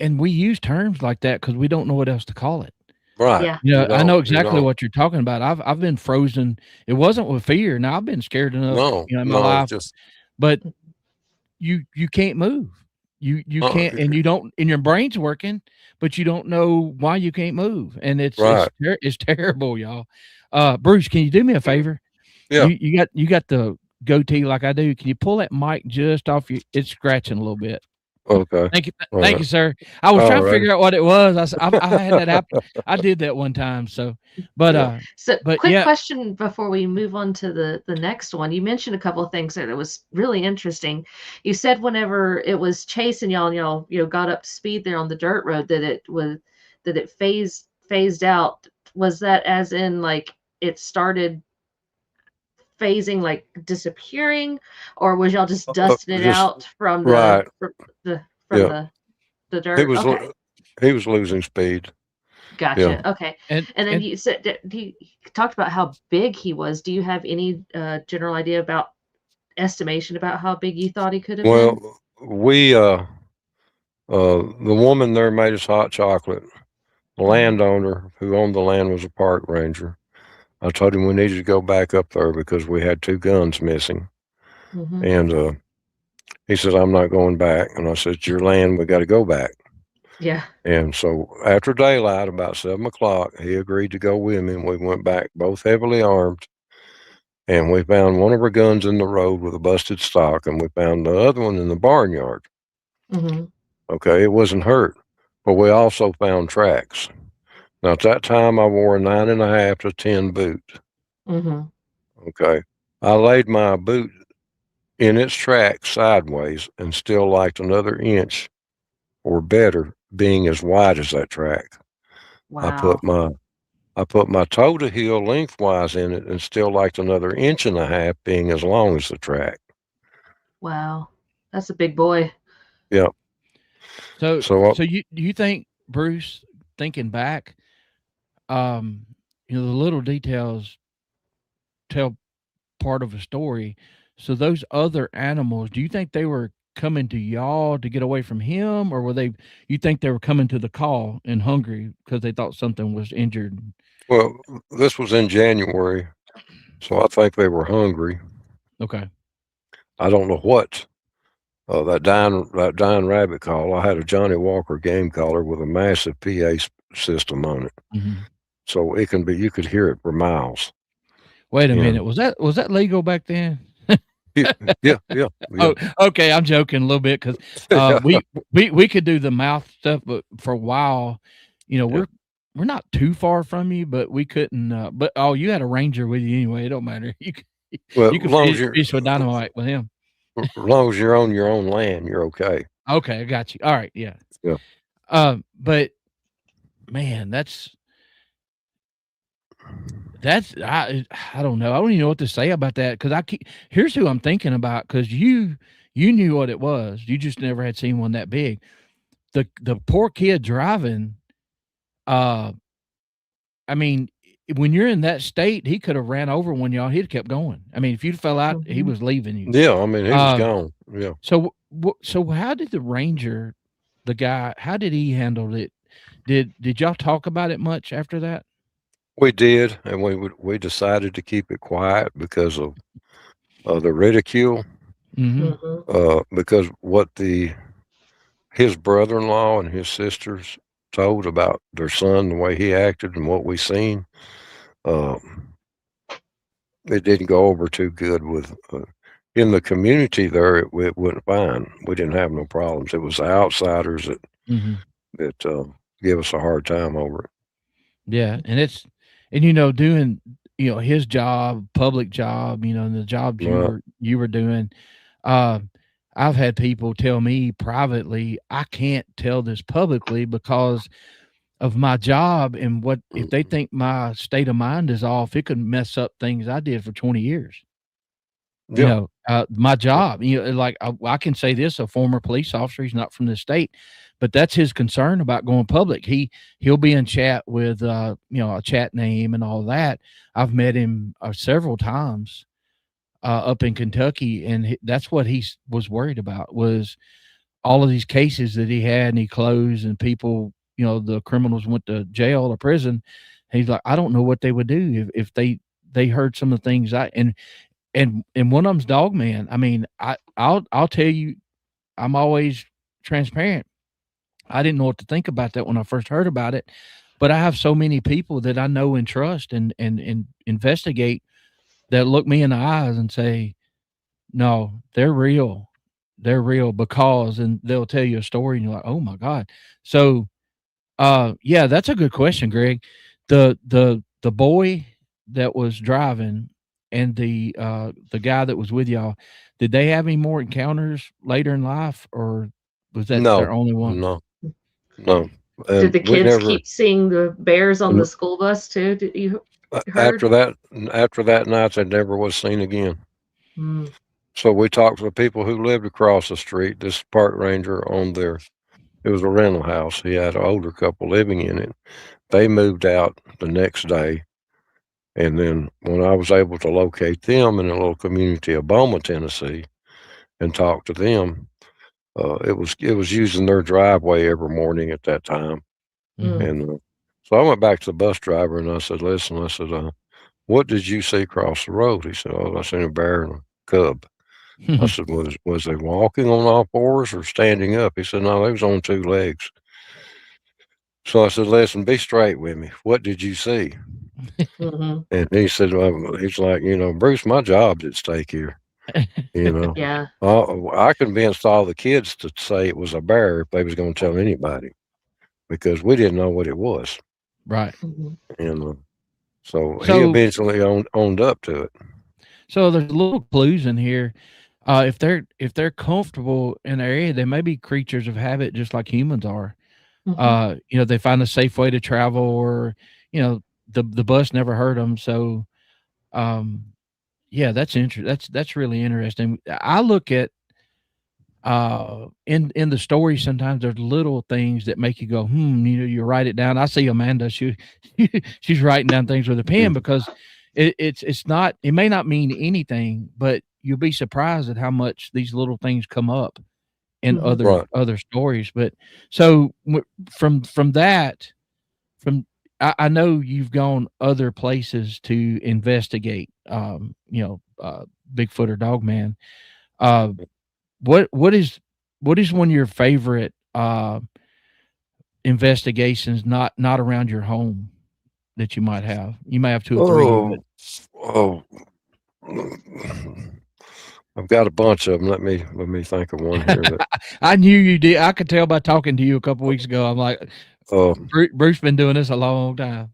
and we use terms like that because we don't know what else to call it. Right. Yeah. I know exactly what you're talking about. I've been frozen. It wasn't with fear. Now I've been scared enough, in my life, but you can't move. You can't, and you don't, and your brain's working, but you don't know why you can't move. And it's terrible, y'all. Bruce, can you do me a favor? Yeah. You got the goatee like I do. Can you pull that mic just off it's scratching a little bit. Okay. Thank you, sir. I was trying to figure out what it was. I had that happen. I did that one time. So, but quick question before we move on to the next one. You mentioned a couple of things that it was really interesting. You said whenever it was chasing y'all and y'all got up to speed there on the dirt road that it phased out. Was that as in like it started phasing, like disappearing, or was y'all just dusting it out from the dirt? He was losing speed. Gotcha. Yeah. Okay. And then you said he talked about how big he was. Do you have any general idea estimation about how big you thought he could have been? We the woman there made us hot chocolate. The landowner who owned the land was a park ranger. I told him we needed to go back up there because we had 2 guns missing. And he said, I'm not going back. And I said, it's your land. We got to go back. Yeah. And so after daylight, about 7 o'clock, he agreed to go with me. And we went back, both heavily armed. And we found one of our guns in the road with a busted stock. And we found the other one in the barnyard. Okay, it wasn't hurt. But we also found tracks. Now, at that time, I wore a 9.5 to 10 boot. Okay. I laid my boot in its track sideways and still liked another inch or better being as wide as that track. Wow. I put my toe to heel lengthwise in it and still liked another 1.5 inches being as long as the track. Wow. That's a big boy. Yeah. So you think, Bruce, thinking back, the little details tell part of a story. So those other animals, do you think they were coming to y'all to get away from him, or you think they were coming to the call and hungry because they thought something was injured? Well, this was in January, so I think they were hungry. Okay. I don't know what that dying rabbit call. I had a Johnny Walker game caller with a massive PA system on it. So you could hear it for miles. Wait a minute. Was that legal back then? Yeah. Oh, okay. I'm joking a little bit because we could do the mouth stuff, but for a while, we're not too far from you, but we couldn't. But you had a ranger with you anyway. It don't matter. You could fish with dynamite with him. As long as you're on your own land, you're okay. Okay, I got you. All right, yeah. But man, I don't know. I don't even know what to say about that because here's who I'm thinking about because you knew what it was. You just never had seen one that big. The poor kid driving. I mean, when you're in that state, he could have ran over one y'all. He'd kept going. I mean, if you fell out, he was leaving you. Yeah, I mean, he was gone. Yeah. So how did the ranger, the guy, how did he handle it? Did y'all talk about it much after that? We did, and we decided to keep it quiet because of the ridicule. Because what his brother-in-law and his sisters told about their son, the way he acted, and what we seen, it didn't go over too good with. In the community there, it went fine. We didn't have no problems. It was the outsiders that that give us a hard time over it. Yeah, and doing his job, public job, and the jobs Right. you were doing. Uh, I've had people tell me privately, I can't tell this publicly because of my job, and what if they think my state of mind is off, it could mess up things I did for 20 years. Yeah. My job, like I can say this, a former police officer, he's not from the state, but that's his concern about going public. He'll be in chat with, a chat name and all that. I've met him several times up in Kentucky, and that's what he was worried about, was all of these cases that he had and he closed, and people, the criminals went to jail or prison. He's like, I don't know what they would do if they heard some of the things and one of them's Dogman. I mean, I'll tell you, I'm always transparent. I didn't know what to think about that when I first heard about it, but I have so many people that I know and trust and investigate, that look me in the eyes and say, no, they're real. They're real, because, and they'll tell you a story and you're like, oh my God. So, yeah, that's a good question, Greg. The boy that was driving and the guy that was with y'all, did they have any more encounters later in life, or was that No, their only one? no. Did the We kids never, keep seeing the bears on the school bus too? Did you heard? after that night, they never was seen again. Mm. So we talked to the people who lived across the street. This park ranger it was a rental house. He had an older couple living in it. They moved out the next day. And then when I was able to locate them in a little community of Boma, Tennessee, and talk to them, it was using their driveway every morning at that time. Mm. And so I went back to the bus driver and I said, listen, what did you see across the road? He said, oh, I seen a bear and a cub. I said, was they walking on all fours or standing up? He said, no, they was on two legs. So I said, listen, be straight with me. What did you see? Mm-hmm. And he said, well, he's like, Bruce, my job's at stake here. Yeah. I convinced all the kids to say it was a bear if they was going to tell anybody, because we didn't know what it was. Right. Mm-hmm. And so he eventually owned up to it. So there's little clues in here. If they're comfortable in the area, they may be creatures of habit, just like humans are. Mm-hmm. They find a safe way to travel, or the bus never hurt them. So, yeah, that's interesting. That's really interesting. I look at in the story, sometimes there's little things that make you go, you write it down. I see Amanda, she's writing down things with a pen, because it's not, it may not mean anything, but you'll be surprised at how much these little things come up in other stories. But so from that, I know you've gone other places to investigate, Bigfoot or Dogman. What is one of your favorite investigations, not around your home, that you might have? You may have two or three. I've got a bunch of them. Let me think of one here. I knew you did. I could tell by talking to you a couple weeks ago. I'm like, Bruce been doing this a long time.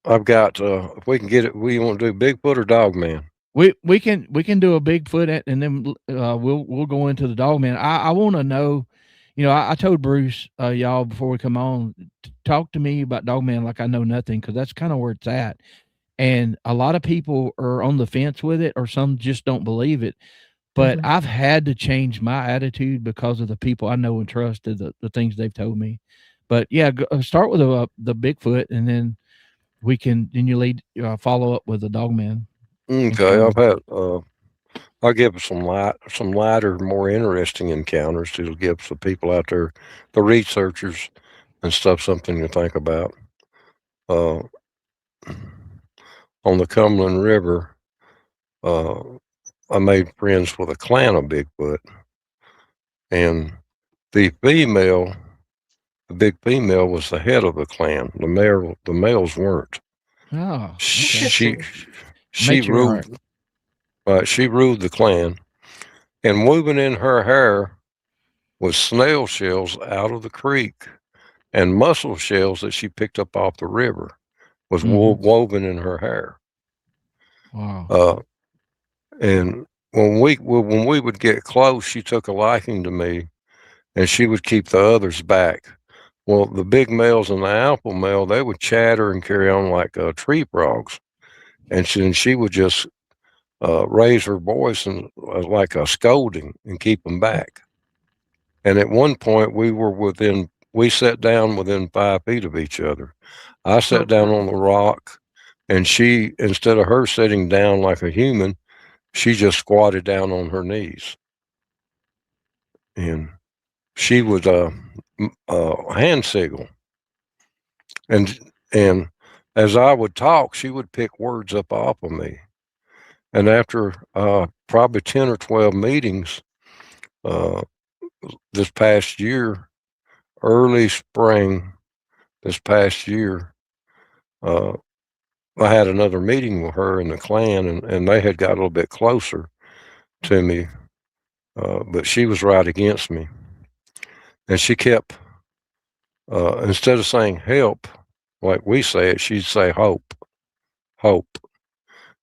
I've got. If we can get it, we want to do Bigfoot or Dogman. We can do a Bigfoot, and then we'll go into the Dogman. I want to know. I told Bruce, y'all, before we come on, talk to me about Dogman like I know nothing, because that's kind of where it's at. And a lot of people are on the fence with it, or some just don't believe it. But I've had to change my attitude because of the people I know and trust, the things they've told me. But yeah, start with the Bigfoot, and then you follow up with the Dogman. Okay, I'll give some lighter, more interesting encounters to give the people out there, the researchers and stuff, something to think about. On the Cumberland River, I made friends with a clan of Bigfoot, and the big female was the head of the clan. The males weren't. Oh, okay. She ruled. She ruled the clan, and woven in her hair with snail shells out of the creek and mussel shells that she picked up off the river was woven in her hair. Wow. And when we would get close, she took a liking to me, and she would keep the others back. Well, the big males and the alpha male, they would chatter and carry on like tree frogs, and she would just raise her voice and like a scolding and keep them back. And at one point, we sat down within 5 feet of each other. I sat down on the rock, and she, instead of her sitting down like a human, she just squatted down on her knees. And she would hand signal. And as I would talk, she would pick words up off of me. And after probably 10 or 12 meetings this past year, early spring this past year, I had another meeting with her and the clan, and they had got a little bit closer to me, but she was right against me. And she kept, instead of saying help, like we say it, she'd say hope. And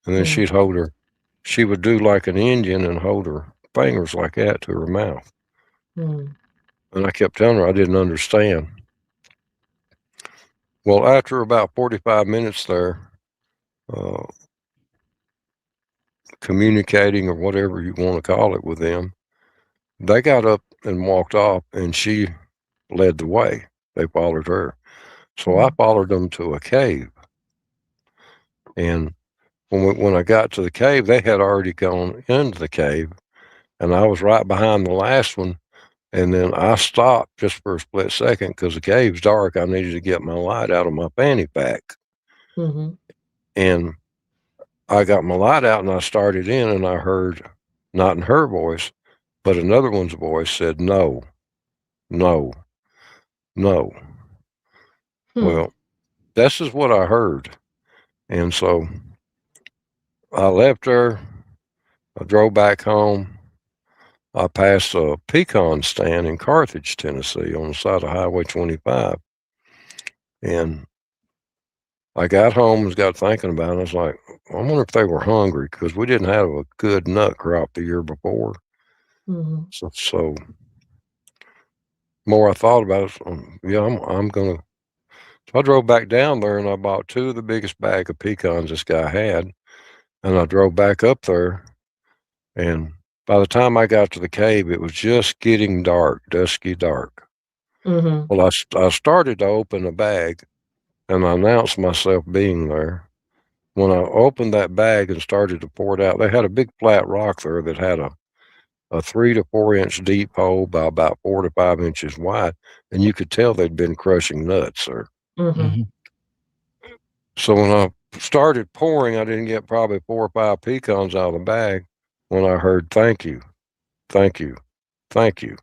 then she would do like an Indian and hold her fingers like that to her mouth. And I kept telling her I didn't understand. Well, after about 45 minutes there, communicating or whatever you want to call it with them, they got up and walked off, and she led the way. They followed her. So I followed them to a cave. And when I got to the cave, they had already gone into the cave, and I was right behind the last one. And then I stopped just for a split second because the cave's dark. I needed to get my light out of my fanny pack. And I got my light out and I started in, and I heard, not in her voice, but another one's voice said, no, no, no. Well, this is what I heard. And so I left her. I drove back home. I passed a pecan stand in Carthage, Tennessee, on the side of Highway 25. And I got home and got thinking about it. I was like, I wonder if they were hungry, because we didn't have a good nut crop the year before. So more I thought about it, I'm going to. So I drove back down there, and I bought 2 of the biggest bag of pecans this guy had. And I drove back up there, and by the time I got to the cave, it was just getting dark, dusky dark. Well, I started to open the bag, and I announced myself being there. When I opened that bag and started to pour it out, they had a big flat rock there that had a 3 to 4 inch deep hole by about 4 to 5 inches wide, and you could tell they'd been crushing nuts there. So when I started pouring, I didn't get probably 4 or 5 pecans out of the bag when I heard, thank you, thank you, thank you.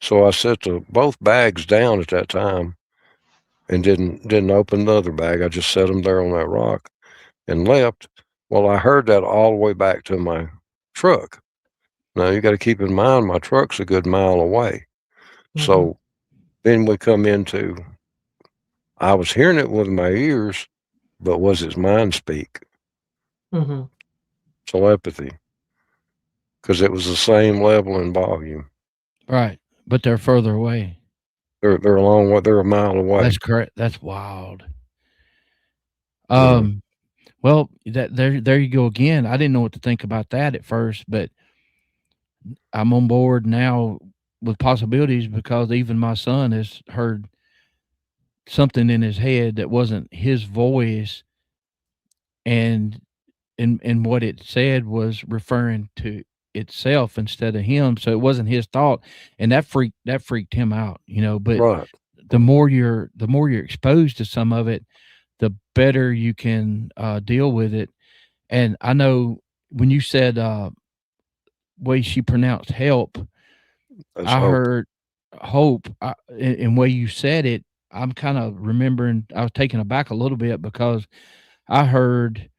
So I set both bags down at that time and didn't open the other bag. I just set them there on that rock and left. Well, I heard that all the way back to my truck. Now, you got to keep in mind, my truck's a good mile away. So then we come into, I was hearing it with my ears, but was it mind speak? Telepathy. Because it was the same level and volume. Right. But they're further away. They're a long way. They're a mile away. That's correct. That's wild. Well, there you go again. I didn't know what to think about that at first, but I'm on board now with possibilities, because even my son has heard something in his head that wasn't his voice, and what it said was referring to itself instead of him. So it wasn't his thought, and that freaked him out, but Right. the more you're exposed to some of it, the better you can deal with it. And I know when you said way she pronounced help, That's I hope. heard hope. And way you said it, I'm kind of remembering, I was taken aback a little bit, because I heard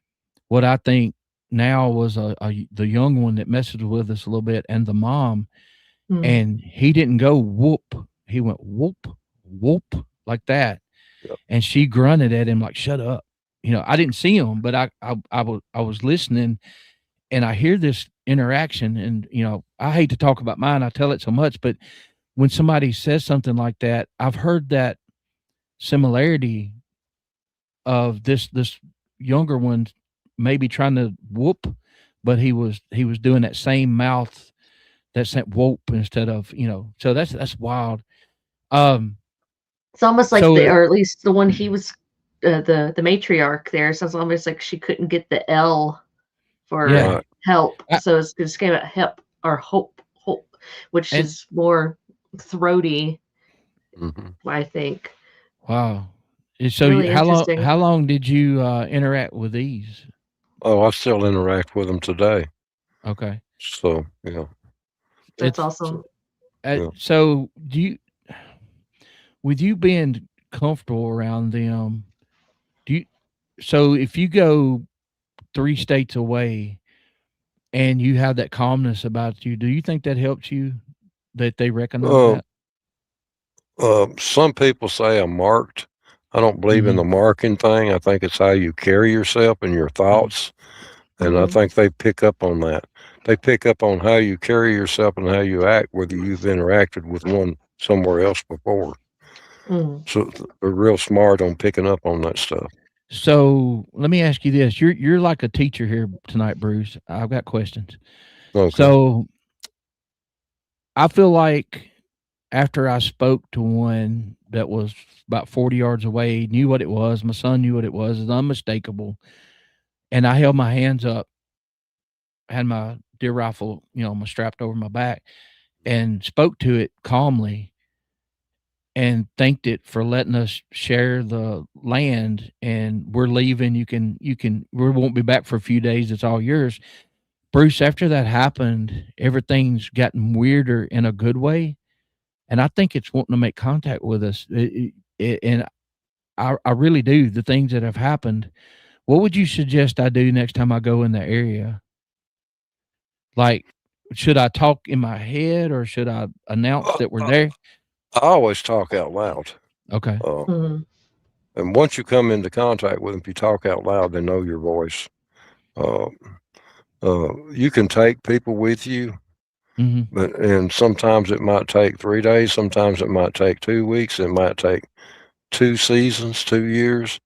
what I think now was the young one that messes with us a little bit, and the mom, and he didn't go whoop. He went whoop, whoop like that. Yep. And she grunted at him like, shut up. I didn't see him, but I was listening, and I hear this interaction, and, I hate to talk about mine. I tell it so much, but when somebody says something like that, I've heard that similarity of this younger one maybe trying to whoop, but he was doing that same mouth that sent whoop instead of, so that's wild. It's almost like So or at least the one he was, the matriarch there. So it's almost like she couldn't get the L for Yeah. help. So it just came out help or hope, which And- is more throaty, Mm-hmm. I think. Wow. So Really how interesting. long did you interact with these? Oh, I still interact with them today. Okay. So, yeah. That's awesome. Yeah. So with you being comfortable around them, so if you go 3 states away and you have that calmness about you, do you think that helps you, that they recognize that? Some people say I'm marked. I don't believe in the marking thing. I think it's how you carry yourself and your thoughts. And I think they pick up on that. They pick up on how you carry yourself and how you act, whether you've interacted with one somewhere else before. So they're real smart on picking up on that stuff. So let me ask you this. You're like a teacher here tonight, Bruce. I've got questions. Okay. So I feel like after I spoke to one that was about 40 yards away, knew what it was, my son knew what it was unmistakable. And I held my hands up, had my deer rifle, strapped over my back, and spoke to it calmly and thanked it for letting us share the land. And we're leaving. We won't be back for a few days. It's all yours. Bruce, after that happened, everything's gotten weirder in a good way. And I think it's wanting to make contact with us. And I really do. The things that have happened. What would you suggest I do next time I go in that area? Like, should I talk in my head or should I announce that we're there? I always talk out loud. Okay. And once you come into contact with them, if you talk out loud, they know your voice. You can take people with you, and sometimes it might take 3 days. Sometimes it might take 2 weeks. It might take 2 seasons, 2 years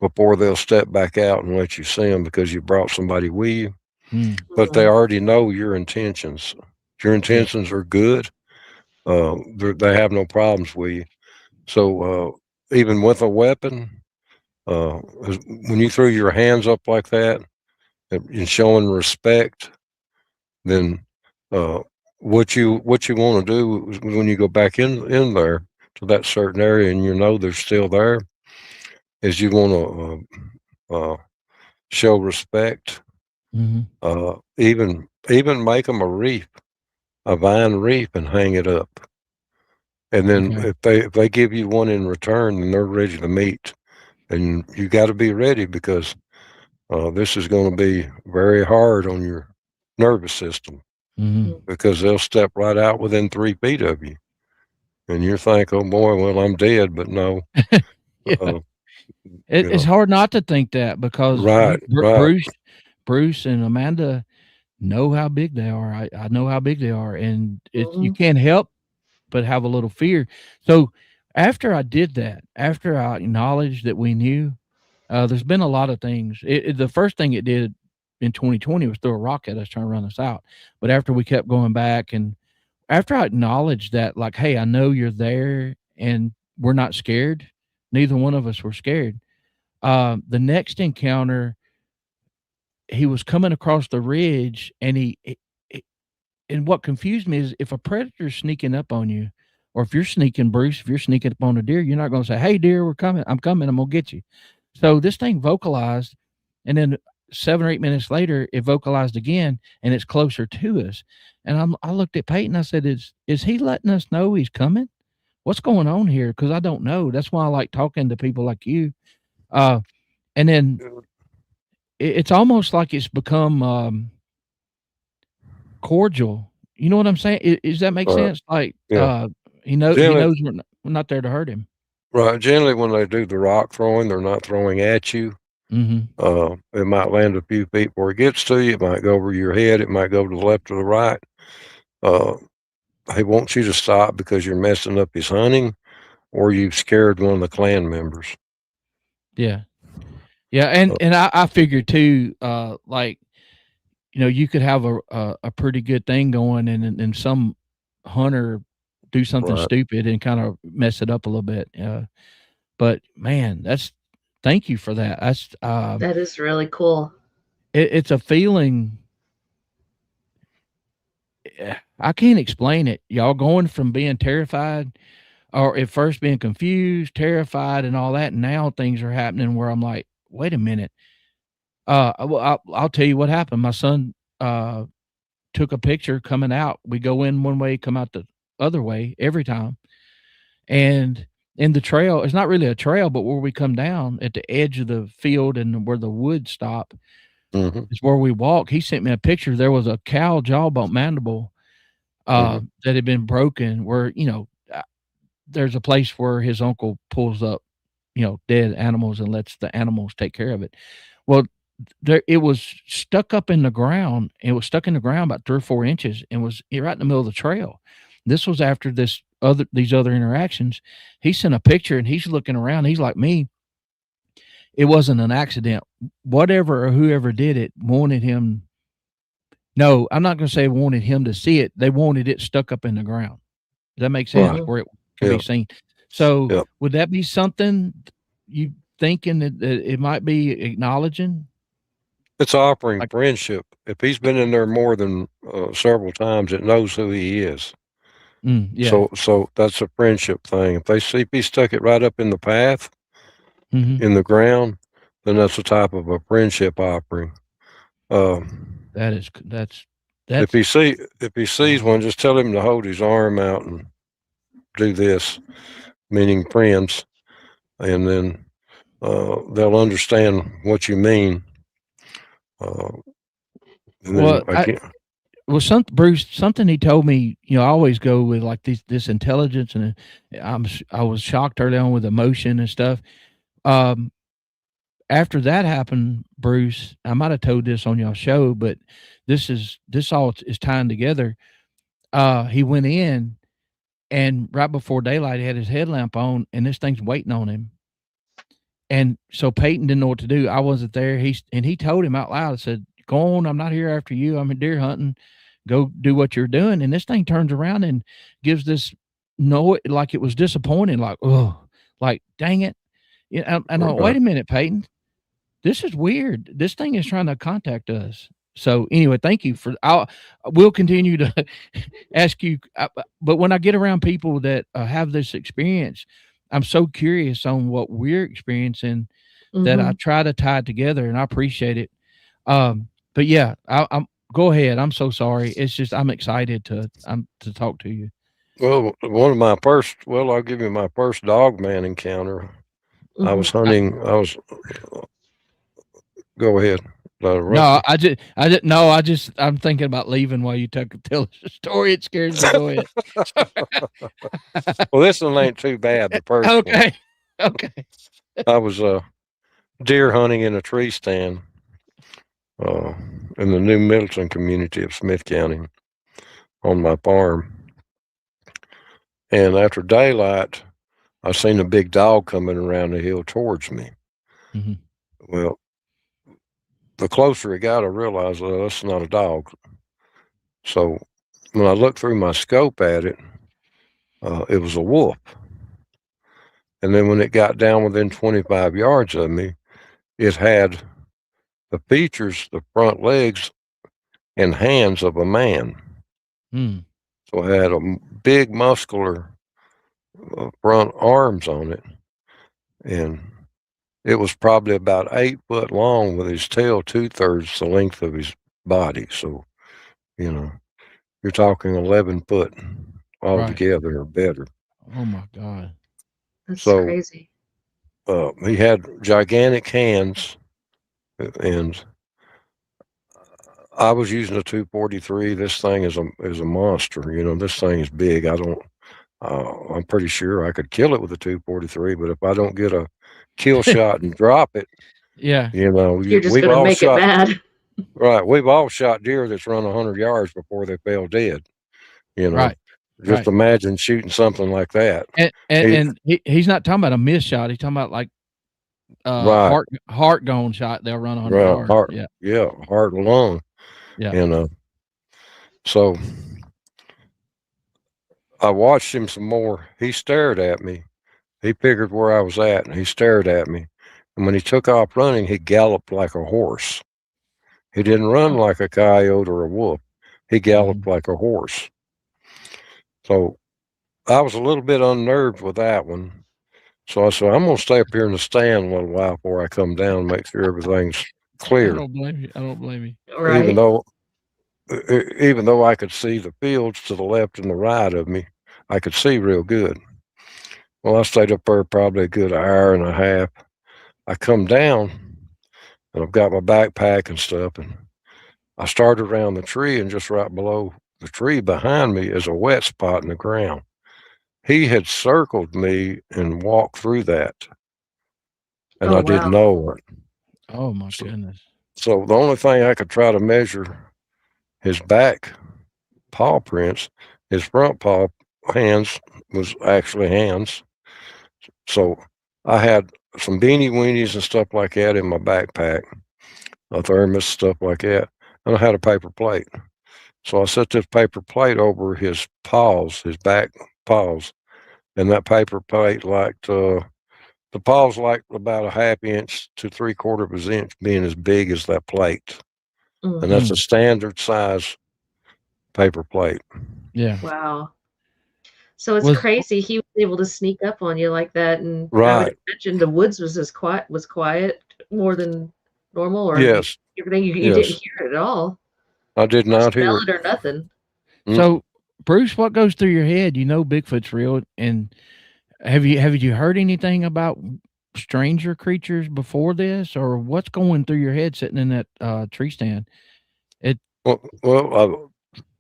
before they'll step back out and let you see them because you brought somebody with you. But they already know your intentions. If your intentions are good, they have no problems with you. So even with a weapon, when you throw your hands up like that and showing respect, then what you want to do is when you go back in there to that certain area and you know they're still there, is you want to show respect. Even make them a wreath, a vine wreath, and hang it up. And then if they give you one in return, then they're ready to meet. And you got to be ready because this is going to be very hard on your nervous system because they'll step right out within 3 feet of you. And you think, oh boy, well, I'm dead, but no. It's hard not to think that because Bruce and Amanda know how big they are. I know how big they are, and you can't help but have a little fear. So after I did that, after I acknowledged that we knew, there's been a lot of things. The first thing it did in 2020 was throw a rock at us trying to run us out. But after we kept going back, and after I acknowledged that, like, hey, I know you're there and we're not scared. Neither one of us were scared. The next encounter, he was coming across the ridge, and and what confused me is if a predator's sneaking up on you, or if you're sneaking, Bruce, if you're sneaking up on a deer, you're not going to say, hey, deer, we're coming. I'm coming. I'm going to get you. So this thing vocalized, and then 7 or 8 minutes later, it vocalized again, and it's closer to us. And I looked at Peyton. I said, is he letting us know he's coming? What's going on here? Because I don't know. That's why I like talking to people like you. And then it's almost like it's become cordial You know what I'm saying? Does that make sense? Like, Yeah. he Generally, knows we're not there to hurt him. right. Generally, when they do the rock throwing, they're not throwing at you. Mhm. It might land a few feet before it gets to you. It might go over your head. It might go to the left or the right. Uh, he wants you to stop because you're messing up his hunting, or you've scared one of the clan members. Yeah. Yeah, Uh, and I figured too, like, you could have a pretty good thing going and some hunter do something right. stupid and kinda mess it up a little bit, but man, thank you for that. That is really cool. It's a feeling. I can't explain it. Y'all going from being terrified or at first being confused, terrified, and all that, and now things are happening where I'm like, "Wait a minute." Well, I'll tell you what happened. My son, took a picture coming out. We go in one way, come out the other way every time, and in the trail it's not really a trail, but where we come down at the edge of the field and where the woods stop Mm-hmm. is where we walk. He sent me a picture. There was a cow jawbone mandible, Mm-hmm. that had been broken where, there's a place where his uncle pulls up, dead animals and lets the animals take care of it. Well, it was stuck up in the ground. It was stuck in the ground about 3 or 4 inches and was right in the middle of the trail. This was after these other interactions. He sent a picture and he's looking around. He's like me. It wasn't an accident. Whatever or whoever did it wanted him. No, I'm not going to say wanted him to see it. They wanted it stuck up in the ground. Does that make sense? Right. Where it can Yeah. be seen. So Yeah. would that be something you thinking that it might be acknowledging? It's offering Like, friendship. If he's been in there more than several times, it knows who he is. yeah. So that's a friendship thing. If he stuck it right up in the path, Mhm. in the ground, then that's a type of a friendship offering. That's If he sees wow. one, just tell him to hold his arm out and do this, meaning friends, and then they'll understand what you mean. Uh, and then Well, again, Bruce, something he told me, I always go with like this intelligence, and I was shocked early on with emotion and stuff. Um, After that happened, Bruce, I might have told this on y'all show, but this all is tying together. He went in, and right before daylight, he had his headlamp on, and this thing's waiting on him. And so Peyton didn't know what to do. I wasn't there. He told him out loud, said, "Go on, I'm not here after you. I'm deer hunting. Go do what you're doing." And this thing turns around and gives this no, like it was disappointing, like, oh, like, dang it. And I went, wait a minute, Peyton. This is weird. This thing is trying to contact us. So anyway, thank you we'll continue to ask you. But when I get around people that have this experience, I'm so curious on what we're experiencing that I Mhm. try to tie it together, and I appreciate it. But yeah, I'm go ahead. I'm so sorry. It's just I'm excited to talk to you. well, I'll give you my first dog man encounter. I was Mhm. hunting. Go ahead. Did I interrupt No, you? I didn't. No, I'm thinking about leaving while you tell us the story. It scares me. Go ahead. Well, this one ain't too bad. The first one, Okay. Okay. I was deer hunting in a tree stand uh, in the New Middleton community of Smith County on my farm. And after daylight, I seen a big dog coming around the hill towards me. Mhm. Well, the closer it got, I realized, that's not a dog. So when I looked through my scope at it, it was a wolf. And then when it got down within 25 yards of me, it had the features, the front legs and hands of a man. Mm. So it had a big muscular front arms on it. And it was probably about 8 foot long with his tail 2/3 the length of his body. So, you know, you're talking 11 foot Right. altogether or better. Oh my God. That's So crazy. he had gigantic hands, and I was using a 243. This thing is a monster. You know, this thing is big. I'm pretty sure I could kill it with a 243, but if I don't get a kill shot and drop it, Yeah. you know, You're just we've going to all make it shot bad. right. We've all shot deer that's run 100 yards before they fell dead. You know, Right. just Right. imagine shooting something like that. He, And he's not talking about a miss shot. He's talking about like right, heart gone shot. They'll run 100 right, yards. heart, Yeah. yeah, heart and lung. Yeah. And so I watched him some more. He stared at me. He figured where I was at, and he stared at me. And when he took off running, he galloped like a horse. He didn't run like a coyote or a wolf. He galloped like a horse. So I was a little bit unnerved with that one. So I said, I'm going to stay up here in the stand a little while before I come down and make sure everything's I clear. don't blame you. I don't blame you. Even Right. though I could see the fields to the left and the right of me, I could see real good. Well, I stayed up there probably a good hour and a half. I come down and I've got my backpack and stuff, and I started around the tree, and just right below the tree behind me is a wet spot in the ground. He had circled me and walked through that, and Oh, I didn't wow. know it. Oh my So, goodness. so the only thing I could try to measure his back paw prints, his front paw hands was actually hands. So I had some beanie weenies and stuff like that in my backpack, a thermos, stuff like that, and I had a paper plate. So I set this paper plate over his paws, his back paws, and that paper plate the paws like about a half inch to 3/4 of an inch being as big as that plate. And that's a Mhm. standard size paper plate. Yeah. Wow. So it's Was crazy he was able to sneak up on you like that, and I would Right. imagine the woods was quiet more than normal, or Yes. everything you didn't Yes. hear it at all, I did or not smell hear it or it. nothing. Mm. so Bruce, what goes through your head? You know Bigfoot's real, and have you heard anything about stranger creatures before this, or what's going through your head sitting in that tree stand? It Well,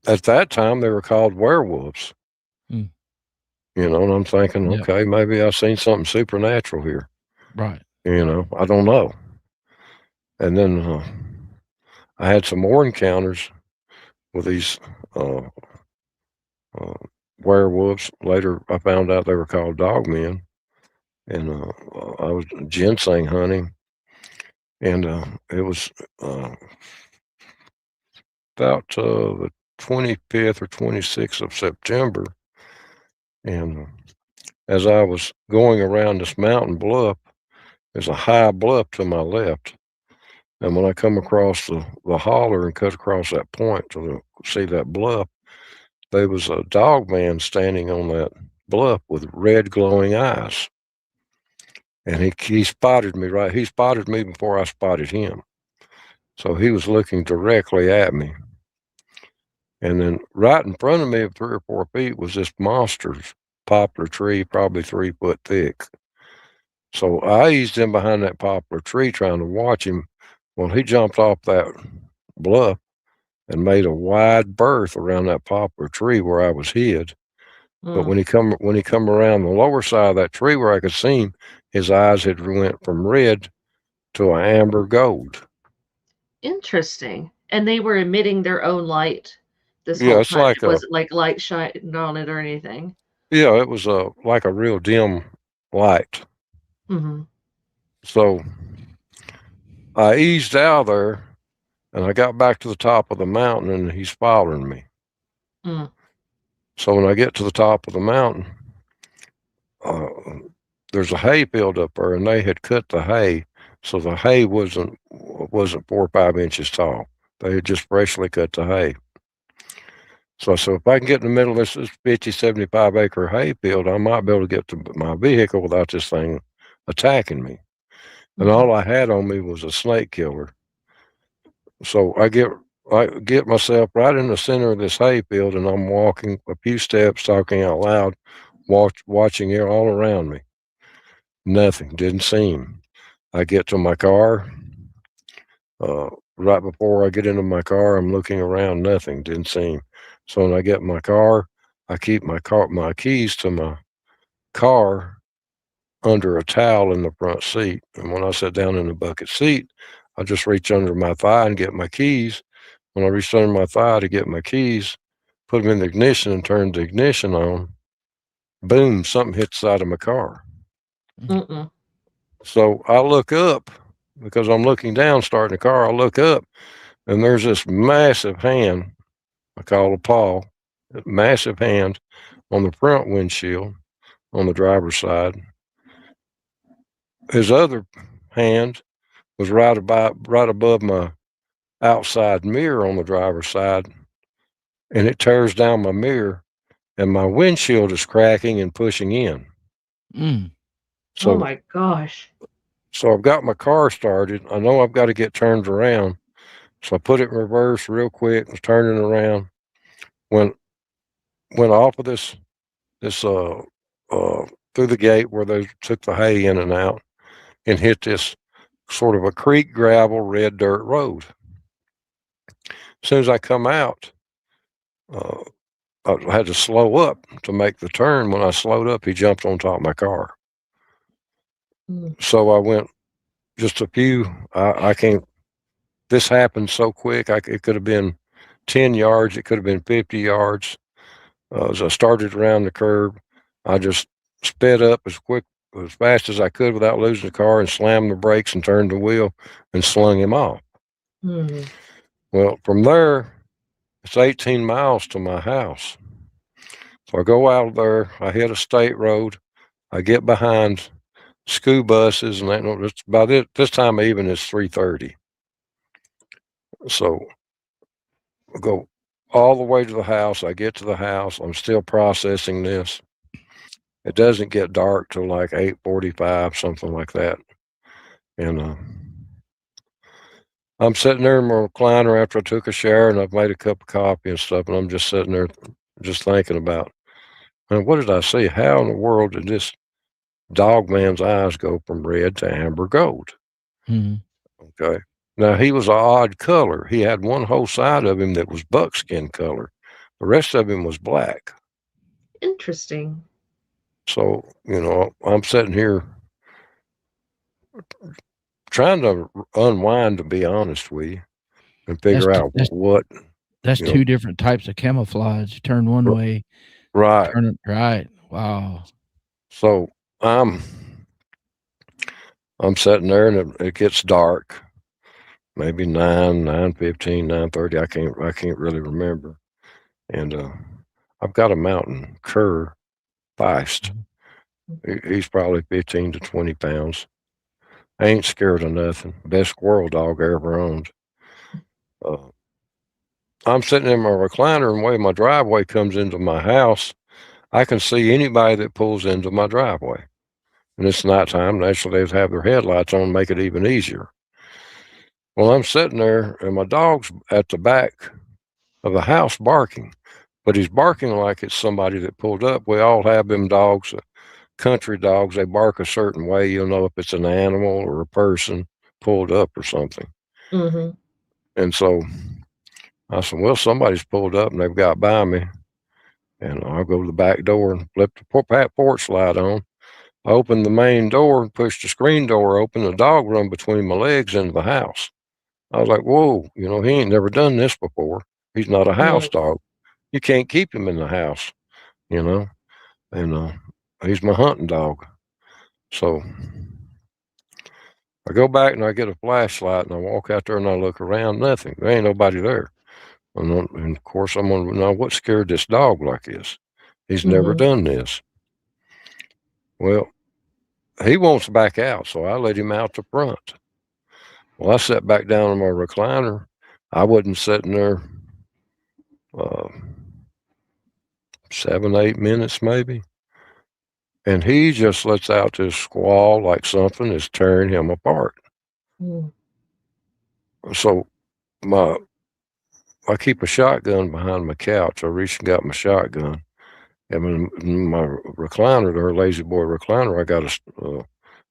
at that time they were called werewolves. Mm. You know, and I'm thinking, Yeah. okay, maybe I've seen something supernatural here. Right. You know, I don't know. And then I had some more encounters with these uh, uh, werewolves. Later, I found out they were called dogmen. And I was ginseng hunting, and it was uh, about the 25th or 26th of September. And as I was going around this mountain bluff, there's a high bluff to my left. And when I come across the holler and cut across that point to see that bluff, there was a dog man standing on that bluff with red glowing eyes. And he spotted me right. He spotted me before I spotted him. So he was looking directly at me. And then right in front of me, 3 or 4 feet, was this monster's poplar tree, probably 3 foot thick. So I eased in behind that poplar tree trying to watch him. Well, he jumped off that bluff and made a wide berth around that poplar tree where I was hid. But Mm. when he come around the lower side of that tree where I could see him, his eyes had went from red to an amber gold. Interesting. And they were emitting their own light this Yeah, whole it's time. like It wasn't like light shining on it or anything. it was like a real dim light. Mhm. So I eased out of there and I got back to the top of the mountain and he's following me. Mm. So when I get to the top of the mountain, uh, there's a hay field up there, and they had cut the hay, so the hay wasn't 4 or 5 inches tall. They had just freshly cut the hay. So I said, if I can get in the middle of this 50, 75 acre hay field, I might be able to get to my vehicle without this thing attacking me. And Mhm. all I had on me was a snake killer. So I get myself right in the center of this hay field, and I'm walking a few steps, talking out loud, watching it all around me. Nothing, didn't see him. I get to my car. right before I get into my car, I'm looking around, nothing, didn't see him. So when I get in my car, I keep my keys to my car under a towel in the front seat. And when I sit down in the bucket seat, I just reach under my thigh and get my keys. When I reached under my thigh to get my keys, put them in the ignition and turned the ignition on, boom, something hit the side of my car. Mm-mm. So I look up because I'm looking down, starting the car. I look up and there's this massive hand, I call a paw, massive hand on the front windshield on the driver's side. His other hand was right above my outside mirror on the driver's side, and it tears down my mirror, and my windshield is cracking and pushing in. Mm. So, Oh my gosh. so I've got my car started. I know I've got to get turned around. So I put it in reverse real quick, was turning around. Went off of this through the gate where they took the hay in and out, and hit this sort of a creek gravel red dirt road. As soon as I come out, I had to slow up to make the turn. When I slowed up, he jumped on top of my car. Mm. So I went just a few. I can't. This happened so quick. It could have been 10 yards. It could have been 50 yards. As I started around the curb, I just sped up as fast as I could without losing the car, and slammed the brakes and turned the wheel and slung him off. Mm. Well, from there, it's 18 miles to my house. So I go out of there. I hit a state road. I get behind school buses, and it's by this time even it's 3:30. So I go all the way to the house. I get to the house. I'm still processing this. It doesn't get dark till like 8:45, something like that. And I'm sitting there in my recliner after I took a shower, and I've made a cup of coffee and stuff, and I'm just sitting there just thinking about, man, what did I see? How in the world did this dog man's eyes go from red to amber gold? Mm. Okay. Now, he was an odd color. He had one whole side of him that was buckskin color. The rest of him was black. Interesting. So, I'm sitting here trying to unwind, to be honest with you, and figure out what. That's two different types of camouflage. You turn one way, Right. turn it right. Wow. So I'm sitting there, and it gets dark. Maybe 9:15, 9:30. I can't really remember. And I've got a mountain cur feist. He's probably 15 to 20 pounds. I ain't scared of nothing. Best squirrel dog I ever owned. I'm sitting in my recliner, and the way my driveway comes into my house, I can see anybody that pulls into my driveway. And it's nighttime. Naturally, they have their headlights on, make it even easier. Well, I'm sitting there, and my dog's at the back of the house barking, but he's barking like it's somebody that pulled up. We all have them dogs, country dogs. They bark a certain way. You'll know if it's an animal or a person pulled up or something. Mm-hmm. And so I said, well, somebody's pulled up and they've got by me. And I'll go to the back door and flip the porch light on. I opened the main door and pushed the screen door open. The dog run between my legs into the house. I was like, whoa, he ain't never done this before. He's not a house dog. You can't keep him in the house, and he's my hunting dog. So I go back and I get a flashlight, and I walk out there and I look around, nothing. There ain't nobody there. And of course, I'm going to know what scared this dog like this. He's never done this. Well, he wants back out, so I let him out the front. Well, I sat back down in my recliner. I wasn't sitting there 7, 8 minutes maybe. And he just lets out this squall like something is tearing him apart. Mm. So I keep a shotgun behind my couch. I reached and got my shotgun. And in my recliner there, lazy boy recliner, I got a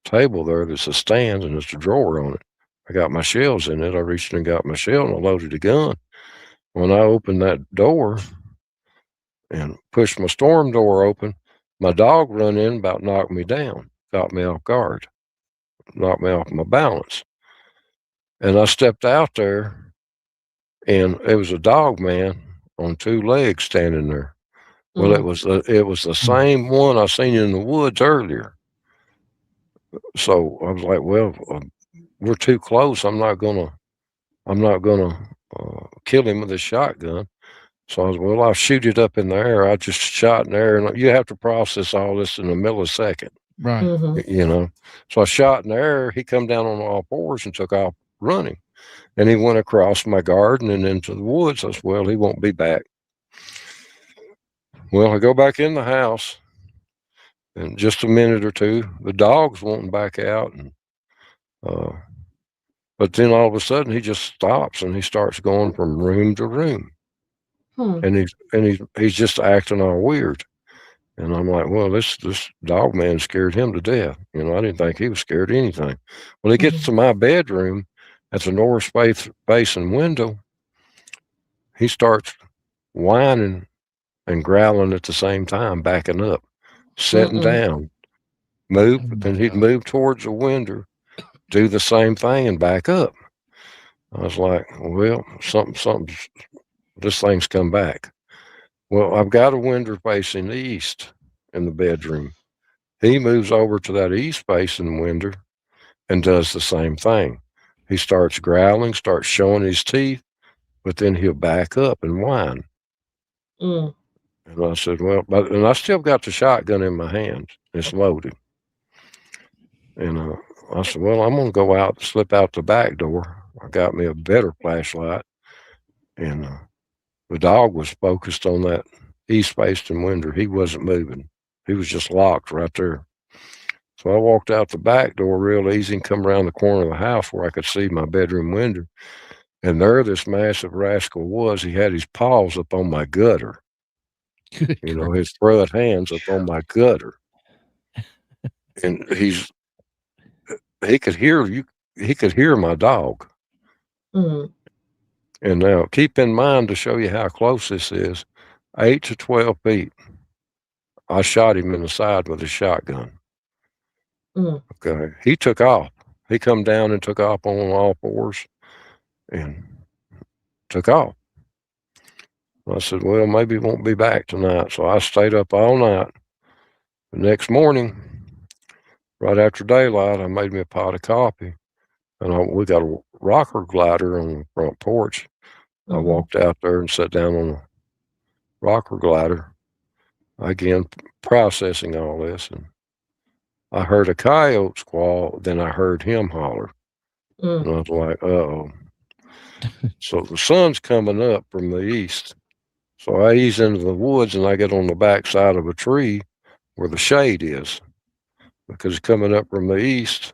table there that's a stand and it's a drawer on it. I got my shells in it. I reached in and got my shell and I loaded the gun. When I opened that door and pushed my storm door open, my dog run in, about knocked me down, caught me off guard, knocked me off my balance. And I stepped out there, and it was a dog man on 2 legs standing there. Well, it was the same one I seen in the woods earlier. So I was like, well, we're too close. I'm not gonna kill him with a shotgun. So I was, well, I'll shoot it up in the air. I just shot in the air, and you have to process all this in a millisecond, Right. you know. So I shot in the air. He come down on all fours and took off running, and he went across my garden and into the woods. I said, well, he won't be back. Well, I go back in the house, and just a minute or two, the dog's wanting back out, and but then all of a sudden he just stops and he starts going from room to room. And he's just acting all weird. And I'm like, well, this dog man scared him to death. You know, I didn't think he was scared of anything. When he gets to my bedroom at the north facing window, he starts whining and growling at the same time, backing up, sitting down, move, and he'd move towards the window, do the same thing and back up. I was like, well, something, this thing's come back. Well, I've got a window facing the east in the bedroom. He moves over to that east facing window and does the same thing. He starts growling, starts showing his teeth, but then he'll back up and whine. And I said, well, and I still got the shotgun in my hand. It's loaded. And I said, well, I'm going to go out, slip out the back door. I got me a better flashlight. And the dog was focused on that east-facing window. He wasn't moving. He was just locked right there. So I walked out the back door real easy and come around the corner of the house where I could see my bedroom window. And there this massive rascal was. He had his paws up on my gutter. You know, his front hands up on my gutter. And he could hear you. He could hear my dog. And now keep in mind, to show you how close this is, 8 to 12 feet. I shot him in the side with a shotgun. Okay. He took off. He come down and took off on all fours and took off. I said, well, maybe he won't be back tonight. So I stayed up all night. The next morning, right after daylight, I made me a pot of coffee. And we got a rocker glider on the front porch. I walked out there and sat down on a rocker glider, again, processing all this. And I heard a coyote squall, then I heard him holler. And I was like, uh-oh. So the sun's coming up from the east. So I ease into the woods and I get on the back side of a tree where the shade is, because it's coming up from the east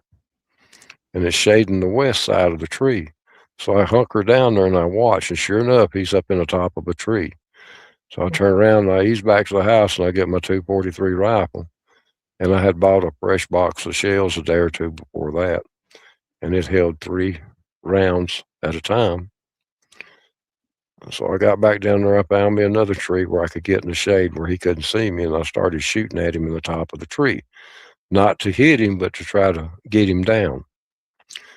and it's shading the west side of the tree. So I hunker down there and I watch, and sure enough, he's up in the top of a tree. So I turn around and I ease back to the house and I get my 243 rifle. And I had bought a fresh box of shells a day or two before that. And it held 3 rounds at a time. So I got back down there, I found me another tree where I could get in the shade where he couldn't see me, and I started shooting at him in the top of the tree. Not to hit him, but to try to get him down.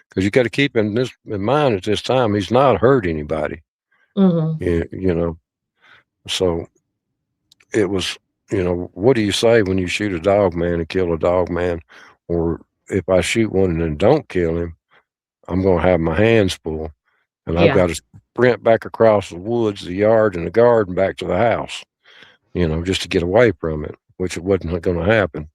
Because you got to keep in mind at this time, he's not hurt anybody. You know. So it was, you know, what do you say when you shoot a dog man and kill a dog man? Or if I shoot one and then don't kill him, I'm going to have my hands full. And I've got to sprint back across the woods, the yard, and the garden back to the house, you know, just to get away from it, which it wasn't going to happen.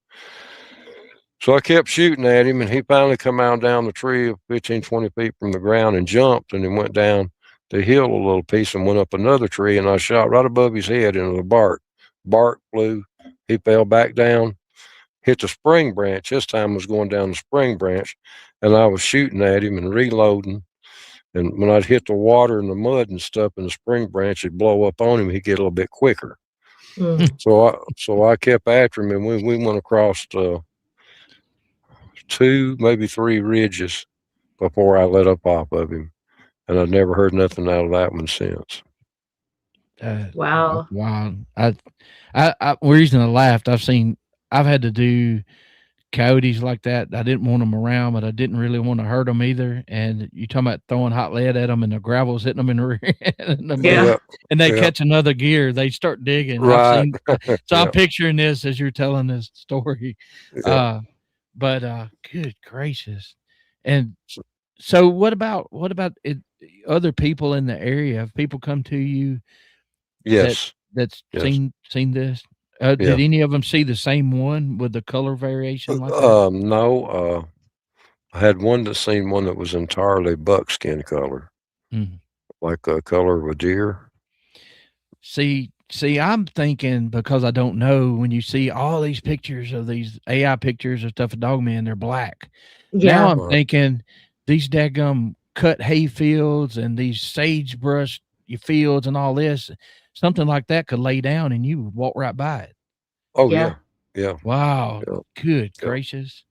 So I kept shooting at him, and he finally come out down the tree 15, 20 feet from the ground and jumped, and he went down the hill a little piece and went up another tree, and I shot right above his head into the bark. Bark flew. He fell back down, hit the spring branch. This time was going down the spring branch, and I was shooting at him and reloading. And when I'd hit the water and the mud and stuff in the spring branch, it'd blow up on him. He'd get a little bit quicker. So I kept after him, and we went across 2, maybe 3 ridges before I let up off of him, and I've never heard nothing out of that one since. Wow. Wow. Reason I laughed, I've had to do coyotes like that. I didn't want them around, but I didn't really want to hurt them either. And you talking about throwing hot lead at them and the gravel's hitting them in the rear end and, Yeah. and they Yeah. catch another gear, they start digging. Right. So Yeah. I'm picturing this as you're telling this story. Yeah. But good gracious. And so what about it, other people in the area? Have people come to you Yes. that's Yes. seen this? Yeah. Did any of them see the same one with the color variation like that? No. I had one that seen one that was entirely buckskin color, Mhm. like the color of a deer. See, I'm thinking, because I don't know, when you see all these pictures of these AI pictures of stuff of Dogman, they're black. Now Yeah. I'm Right. thinking these daggum cut hay fields and these sagebrush fields and all this, something like that could lay down and you would walk right by it. Oh Yeah. yeah. Wow. Yeah. Good Yeah. gracious.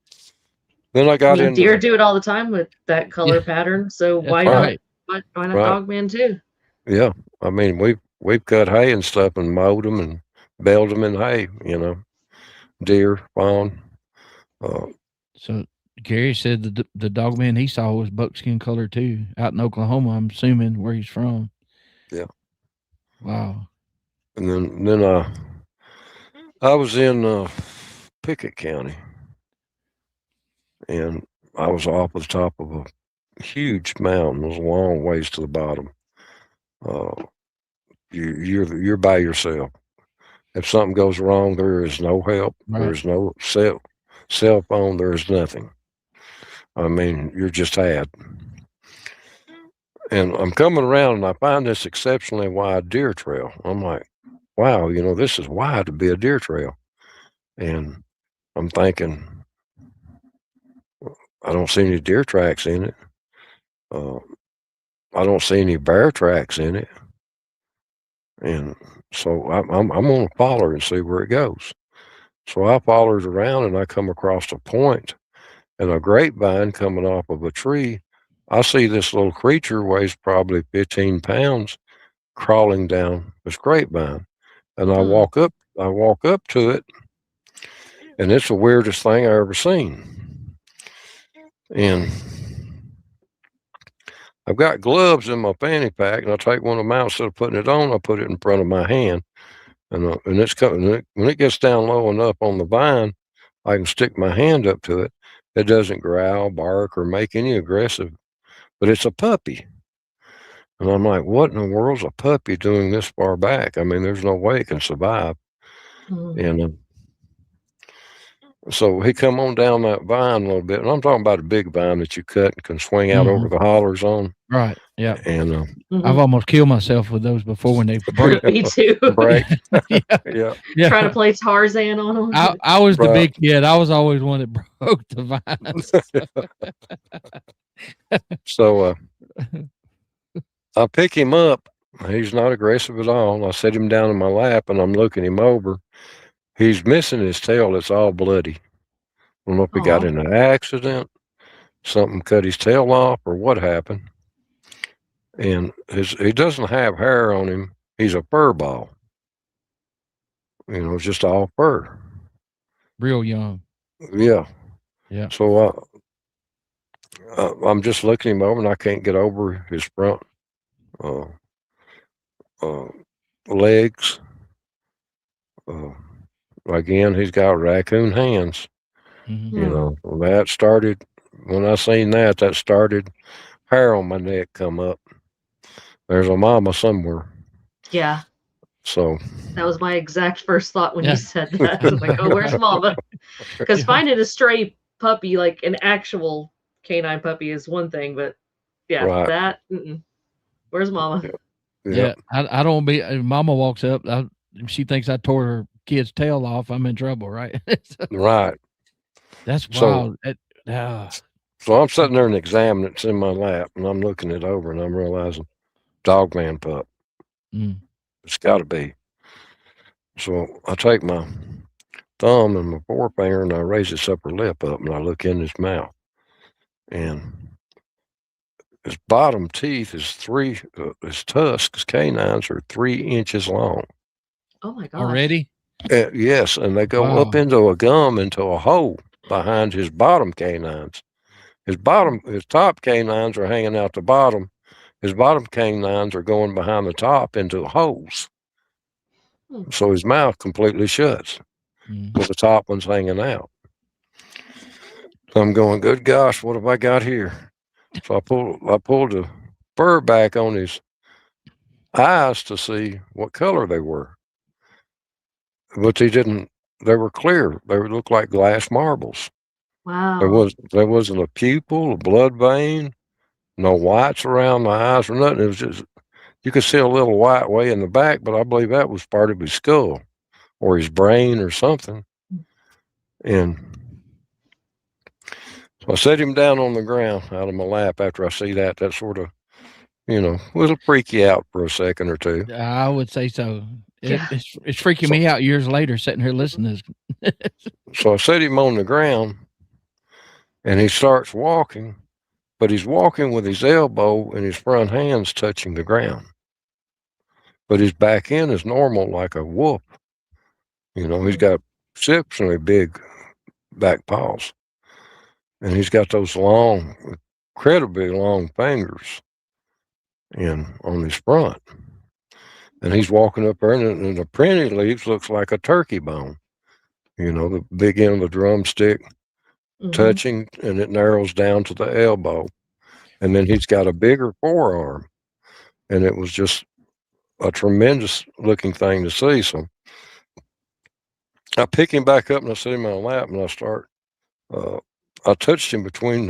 Then I I got mean, into deer do it all the time with that color pattern. So That's why not? right. Why not Right. Dogman too? Yeah. I mean, we've cut hay and stuff and mowed them and baled them in hay. Deer, fawn. So Gary said the Dogman he saw was buckskin color too, out in Oklahoma, I'm assuming, where he's from. Yeah. Wow. And then I was in Pickett County, and I was off the top of a huge mountain. It was a long ways to the bottom. You're by yourself. If something goes wrong, there is no help. Right. There is no cell phone. There is nothing. I mean, you're just had. And I'm coming around, and I find this exceptionally wide deer trail. I'm like, wow, this is wide to be a deer trail. And I'm thinking, I don't see any deer tracks in it. I don't see any bear tracks in it. And so I'm going to follow her and see where it goes. So I followed around, and I come across a point and a grapevine coming off of a tree. I see this little creature weighs probably 15 pounds crawling down this grapevine. And I walk up to it, and it's the weirdest thing I ever seen. And I've got gloves in my fanny pack, and I take one of them out. Instead of putting it on, I put it in front of my hand. And it's coming. When it gets down low enough on the vine, I can stick my hand up to it. It doesn't growl, bark, or make any aggressive, but it's a puppy. And I'm like, what in the world's a puppy doing this far back? I mean, there's no way it can survive. And so he come on down that vine a little bit, and I'm talking about a big vine that you cut and can swing out over the hollers on. Right. Yeah. And I've almost killed myself with those before when they break. Me too. break. Yeah. Trying to play Tarzan on them. I was the Right. big kid. I was always one that broke the vines. So I pick him up. He's not aggressive at all. I set him down in my lap, and I'm looking him over. He's missing his tail. It's all bloody. I don't know if he got in an accident, something cut his tail off, or what happened. And he doesn't have hair on him. He's a fur ball. Just all fur. Real young. Yeah. Yeah. So I'm just looking him over, and I can't get over his front legs. Again, he's got raccoon hands. That started when I seen that started hair on my neck come up. There's a mama somewhere. Yeah. So that was my exact first thought when you said that. I was like, oh, where's mama? Because finding a stray puppy, like an actual canine puppy, is one thing, but that where's mama? Yeah. I don't be. If mama walks up, she thinks I tore her kid's tail off, I'm in trouble, right? Right. That's wild. So I'm sitting there and examining it. It's in my lap, and I'm looking it over, and I'm realizing Dogman pup. It's got to be. So I take my thumb and my forefinger, and I raise his upper lip up, and I look in his mouth. And his bottom teeth, his tusks, canines are 3 inches long. Oh my gosh. Already? Yes, and they go up Wow. into a hole behind his bottom canines. His top canines are hanging out the bottom. His bottom canines are going behind the top into holes. So his mouth completely shuts with the top ones hanging out. So I'm going, good gosh, what have I got here? So I pulled the fur back on his eyes to see what color they were. But they were clear. They looked like glass marbles. Wow. There wasn't a pupil, a blood vein, no whites around the eyes or nothing. It was just, you could see a little white way in the back, but I believe that was part of his skull or his brain or something. And so I set him down on the ground out of my lap after I see that. That sort of, it'll freak you out for a second or two. I would say so. Yeah. It's freaking me out years later sitting here listening. So I set him on the ground and he starts walking, but he's walking with his elbow and his front hands touching the ground. But his back end is normal like a wolf. He's got exceptionally big back paws. And he's got those long, incredibly long fingers on his front. And he's walking up there, and the print he leaves looks like a turkey bone. The big end of the drumstick touching, and it narrows down to the elbow. And then he's got a bigger forearm. And it was just a tremendous looking thing to see. So I pick him back up and I sit him on my lap and I touched him between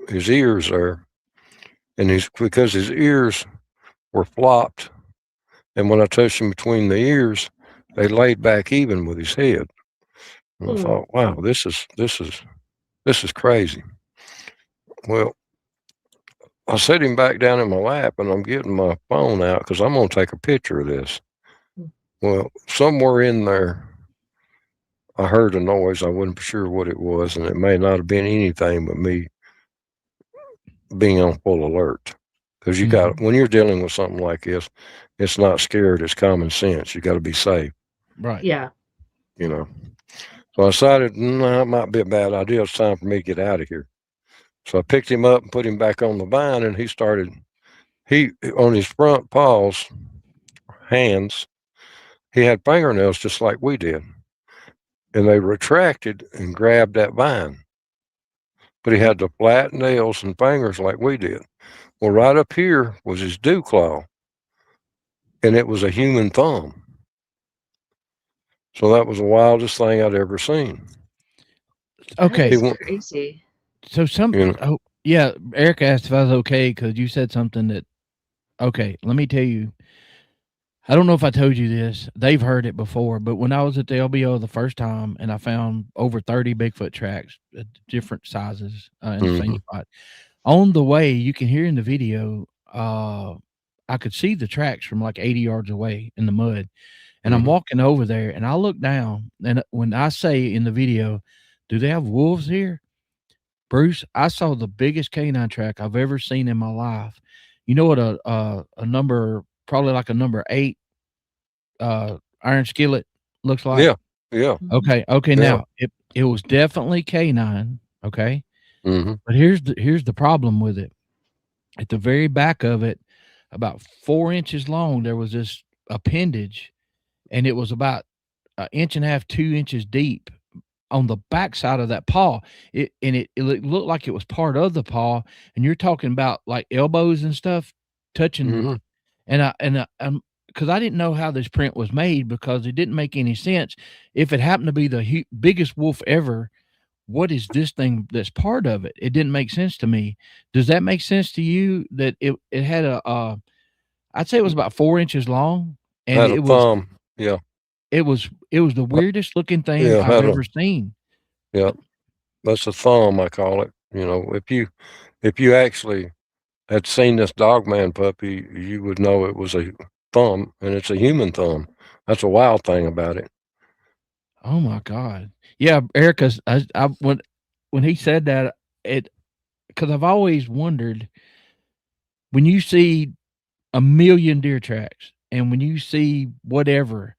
his ears there. And because his ears were flopped. And when I touched him between the ears, they laid back even with his head. And I thought, wow, this is crazy. Well, I set him back down in my lap and I'm getting my phone out because I'm going to take a picture of this. Well, somewhere in there, I heard a noise. I wasn't sure what it was, and it may not have been anything but me being on full alert. Because when you're dealing with something like this, it's not scared, it's common sense. You got to be safe. Right. Yeah. So I decided, it might be a bad idea. It's time for me to get out of here. So I picked him up and put him back on the vine, and on his front paws, hands, he had fingernails just like we did. And they retracted and grabbed that vine. But he had the flat nails and fingers like we did. Well, right up here was his dew claw, and it was a human thumb. So that was the wildest thing I'd ever seen. Okay. That's crazy. So Eric asked if I was okay because you said something that, okay, let me tell you. I don't know if I told you this. They've heard it before, but when I was at the LBO the first time and I found over 30 Bigfoot tracks at different sizes in the same spot, on the way, you can hear in the video, I could see the tracks from like 80 yards away in the mud. And I'm walking over there and I look down, and when I say in the video, do they have wolves here? Bruce, I saw the biggest canine track I've ever seen in my life. You know what a number, probably like a number 8 iron skillet looks like? Yeah. Okay. Yeah. Now it was definitely canine. Okay. But here's the problem with it. At the very back of it, about 4 inches long, there was this appendage, and it was about 1.5 inches, 2 inches deep on the backside of that paw. It looked like it was part of the paw, and you're talking about like elbows and stuff touching. And because I didn't know how this print was made, because it didn't make any sense. If it happened to be the biggest wolf ever, what is this thing that's part of it? It didn't make sense to me. Does that make sense to you? That it had I'd say it was about 4 inches long, and it was thumb. Yeah. It was the weirdest looking thing I've ever seen. Yeah, that's a thumb, I call it. If you actually had seen this Dogman puppy, you would know it was a thumb, and it's a human thumb. That's a wild thing about it. Oh my God. Yeah, Erica, when he said that, because I've always wondered, when you see a million deer tracks and when you see whatever,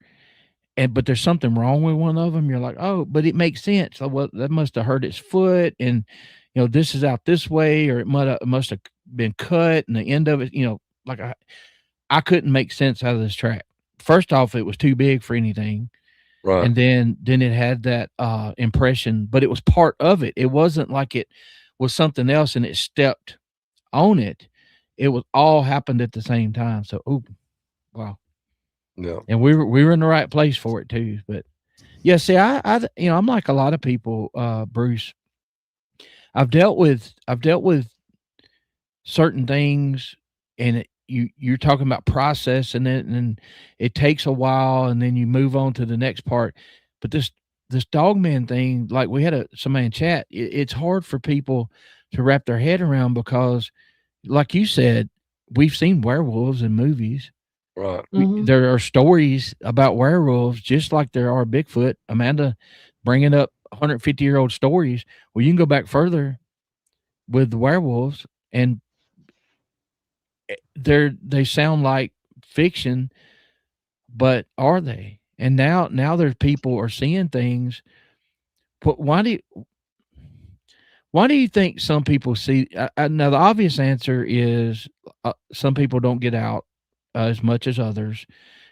but there's something wrong with one of them, you're like, oh, but it makes sense. Oh, well, that must have hurt its foot, and this is out this way, or it must have been cut, and the end of it, like I couldn't make sense out of this track. First off, it was too big for anything. Right. And then it had that impression, but it was part of it. It wasn't like it was something else and it stepped on it. It was all happened at the same time. So, oh, wow. Yeah. And we were in the right place for it too. But yeah, see, I'm like a lot of people, Bruce. I've dealt with certain things, and you're talking about processing it, and it takes a while, and then you move on to the next part. But this Dogman thing, like we had somebody in chat, it's hard for people to wrap their head around because, like you said, we've seen werewolves in movies. Right. There are stories about werewolves, just like there are Bigfoot. Amanda bringing up 150-year-old stories. Well, you can go back further with the werewolves, and they sound like fiction, but are they? And now there's people are seeing things. But why do you think some people see? Now the obvious answer is some people don't get out as much as others,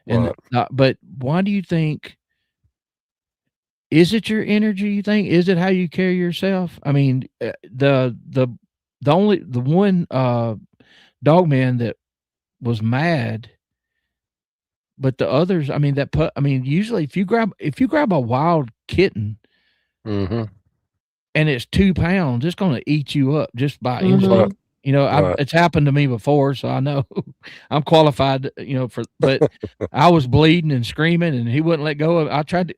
and but why do you think? Is it your energy? You think? Is it how you carry yourself? I mean, the one Dogman that was mad, but the others, I mean, usually if you grab a wild kitten, and it's 2 pounds, it's going to eat you up just by instinct. It's happened to me before, so I know I'm qualified, but I was bleeding and screaming and he wouldn't let go of it.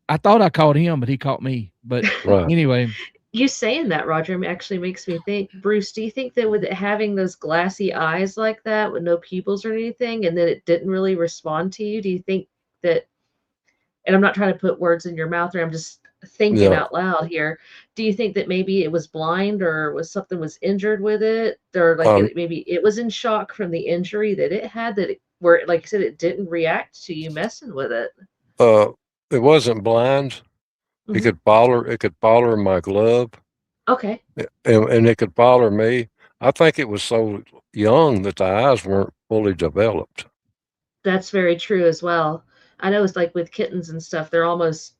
I thought I caught him, but he caught me. But anyway. You saying that, Roger, actually makes me think, Bruce, do you think that with it having those glassy eyes like that with no pupils or anything, and that it didn't really respond to you, do you think that, and I'm not trying to put words in your mouth, or I'm just thinking out loud here, do you think that maybe it was blind, or something was injured with it, or like maybe it was in shock from the injury that it had, where, like you said, it didn't react to you messing with it? It wasn't blind. It could follow my glove. Okay. And it could follow me. I think it was so young that the eyes weren't fully developed. That's very true as well. I know it's like with kittens and stuff, they're almost,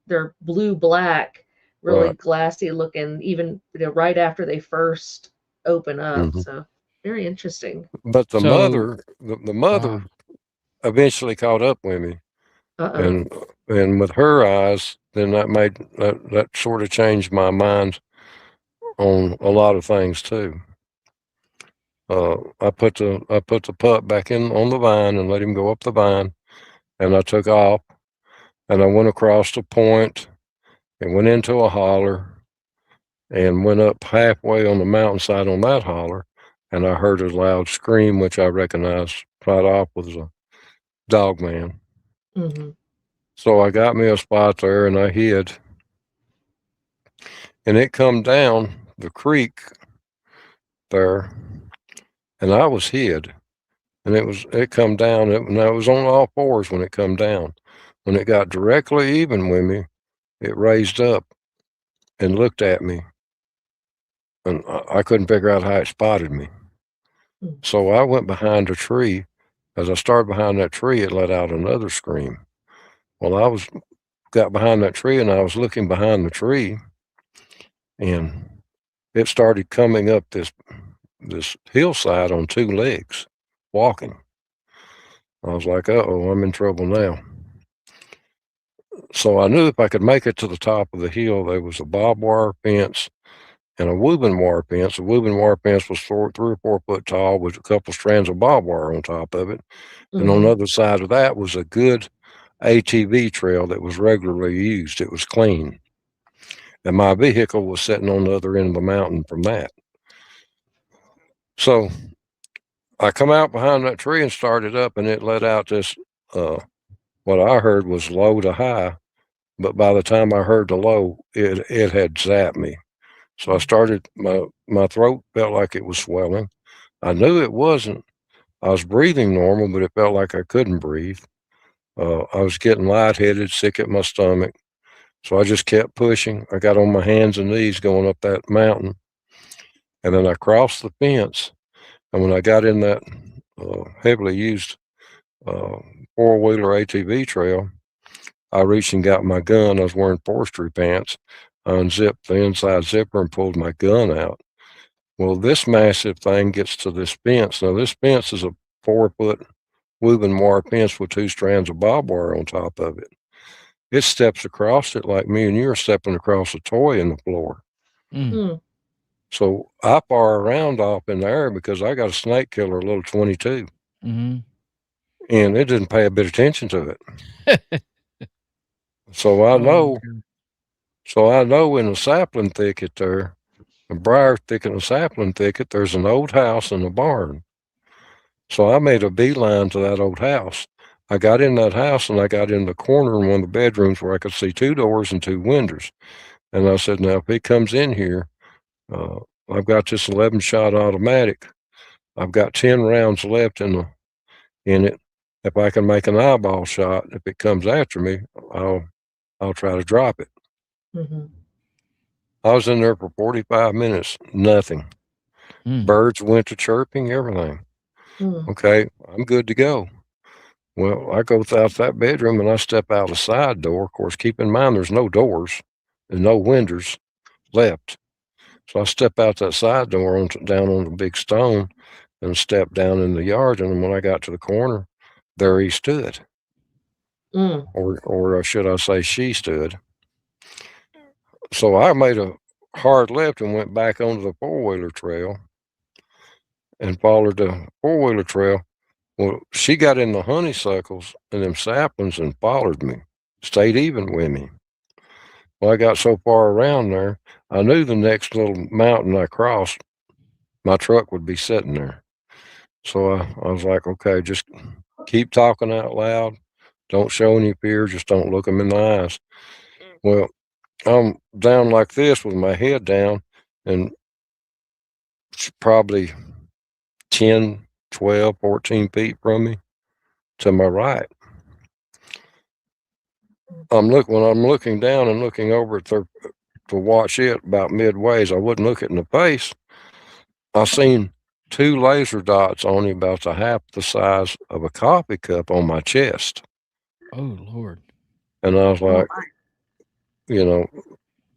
they're blue-black, really glassy looking, even, right after they first open up. So very interesting. But the mother eventually caught up with me. And with her eyes, then that sort of changed my mind on a lot of things too. I put the pup back in on the vine and let him go up the vine, and I took off, and I went across the point and went into a holler and went up halfway on the mountainside on that holler, and I heard a loud scream, which I recognized right off was a Dogman. So I got me a spot there and I hid, and it come down the creek there, and I was hid, and it come down, and I was on all fours when it come down. When it got directly even with me, it raised up and looked at me, and I couldn't figure out how it spotted me. So I went behind a tree. As I started behind that tree, it let out another scream. Well, I got behind that tree, and I was looking behind the tree, and it started coming up this hillside on 2 legs, walking. I was like, uh-oh, I'm in trouble now. So I knew if I could make it to the top of the hill, there was a barbed wire fence and a woven wire fence. The woven wire fence was 3 or 4 foot tall with a couple strands of barbed wire on top of it. And on the other side of that was a good ATV trail that was regularly used. It was clean. And my vehicle was sitting on the other end of the mountain from that. So I come out behind that tree and started up, and it let out this, what I heard was low to high. But by the time I heard the low, it had zapped me. So I started, my throat felt like it was swelling. I knew it wasn't. I was breathing normal, but it felt like I couldn't breathe. I was getting lightheaded, sick at my stomach. So I just kept pushing. I got on my hands and knees going up that mountain. And then I crossed the fence. And when I got in that heavily used uh, four-wheeler ATV trail, I reached and got my gun. I was wearing forestry pants. I unzipped the inside zipper and pulled my gun out. Well, this massive thing gets to this fence. Now, this fence is a 4-foot woven wire fence with 2 strands of barbed wire on top of it. It steps across it like me and you are stepping across a toy in the floor. Mm. So I fire around off in the air because I got a snake killer, a little 22, Mhm. and it didn't pay a bit of attention to it. So I Oh, know, God. in the sapling thicket there, a briar thicket and a sapling thicket, there's an old house and a barn. So I made a beeline to that old house. I got in that house and I got in the corner in one of the bedrooms where I could see 2 doors and 2 windows. And I said, now, if he comes in here, I've got this 11-shot automatic. I've got 10 rounds left in it. If I can make an eyeball shot, if it comes after me, I'll try to drop it. Mm-hmm. I was in there for 45 minutes, nothing. Mm. Birds went to chirping, everything. Mm. Okay, I'm good to go. Well, I go out that bedroom and I step out a side door. Of course, keep in mind there's no doors and no windows left. So I step out that side door down on the big stone and step down in the yard. And when I got to the corner, there he stood. Mm. Or should I say she stood. So I made a hard left and went back onto the four-wheeler trail and followed the four-wheeler trail. Well, she got in the honeysuckles and them saplings and followed me, stayed even with me. Well, I got so far around there, I knew the next little mountain I crossed, my truck would be sitting there. So I was like, okay, just keep talking out loud. Don't show any fear. Just don't look them in the eyes. Well, I'm down like this with my head down, and it's probably 10, 12, 14 feet from me to my right. When I'm looking down and looking over to watch it about midways, I wouldn't look it in the face. I seen 2 laser dots only about the half the size of a coffee cup on my chest. Oh, Lord. And I was like, and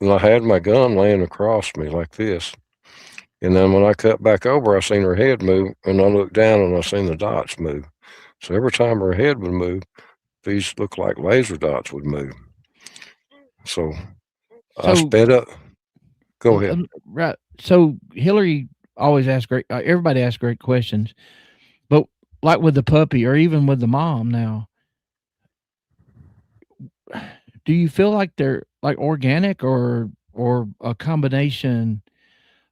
I had my gun laying across me like this. And then when I cut back over, I seen her head move, and I looked down and I seen the dots move. So every time her head would move, these looked like laser dots would move. So I So, sped up. Go ahead. right. So Hillary always asks everybody asks great questions, but like with the puppy or even with the mom now, do you feel like they're like organic or a combination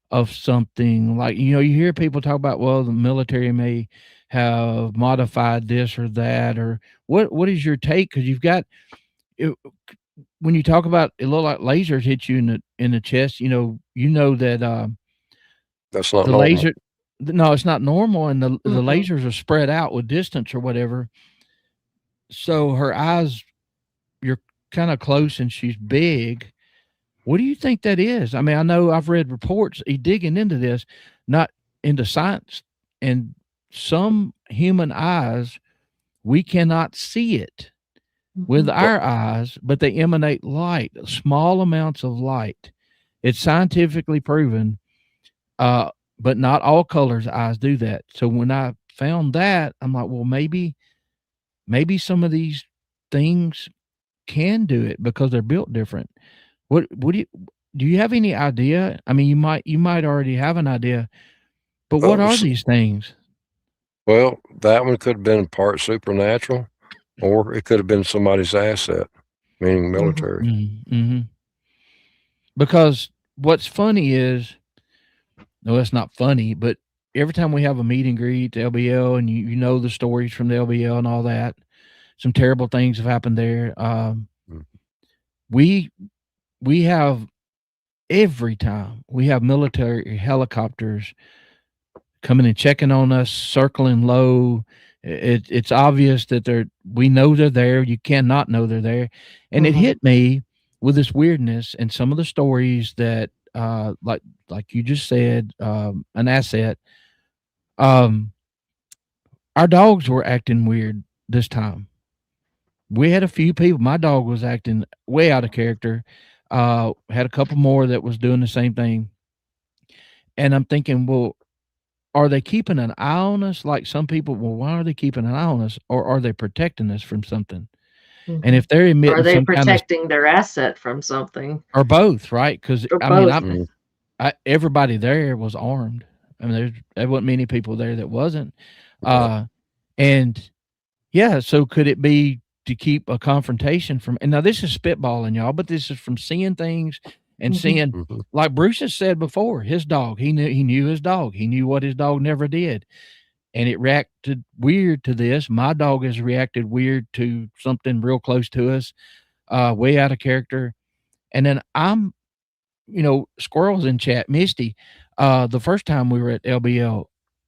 of something? Like, you hear people talk about, well, the military may have modified this or that, or what is your take? Because you've got it, when you talk about it, look like lasers hit you in the chest. That That's not the normal. laser, no, it's not normal, and the Mhm. lasers are spread out with distance or whatever. So her eyes, you're kind of close, and she's big. What do you think that is? I mean, I know I've read reports digging into this, not into science, and some human eyes, we cannot see it with Mhm. our eyes, but they emanate light, small amounts of light. It's scientifically proven, but not all colors eyes do that. So when I found that, I'm like, well, maybe some of these things can do it because they're built different. What do you have any idea? I mean, you might already have an idea, but what are these things? Well, that one could have been part supernatural, or it could have been somebody's asset, meaning military. Mm-hmm. Because what's funny is, no, it's not funny, but every time we have a meet and greet, the LBL, and you know the stories from the LBL and all that, some terrible things have happened there. Mhm. We have every time we have military helicopters coming and checking on us, circling low. It's obvious that we know they're there. You cannot know they're there. And it hit me with this weirdness and some of the stories that, like you just said, an asset. Our dogs were acting weird this time. We had a few people. My dog was acting way out of character. Had a couple more that was doing the same thing. And I'm thinking, well, are they keeping an eye on us? Like some people, well, why are they keeping an eye on us? Or are they protecting us from something? And if they're Are emitting they some kind of, protecting their asset from something? or both, right? Because Or I mean, both? everybody there was armed. I mean, there wasn't many people there that wasn't. And yeah, so could it be to keep a confrontation from? And now this is spitballing, y'all, but this is from seeing things and seeing, like Bruce has said before, his dog. He knew his dog. He knew what his dog never did, and it reacted weird to this. My dog has reacted weird to something real close to us, way out of character. And then Squirrel's in chat, Misty. The first time we were at LBL,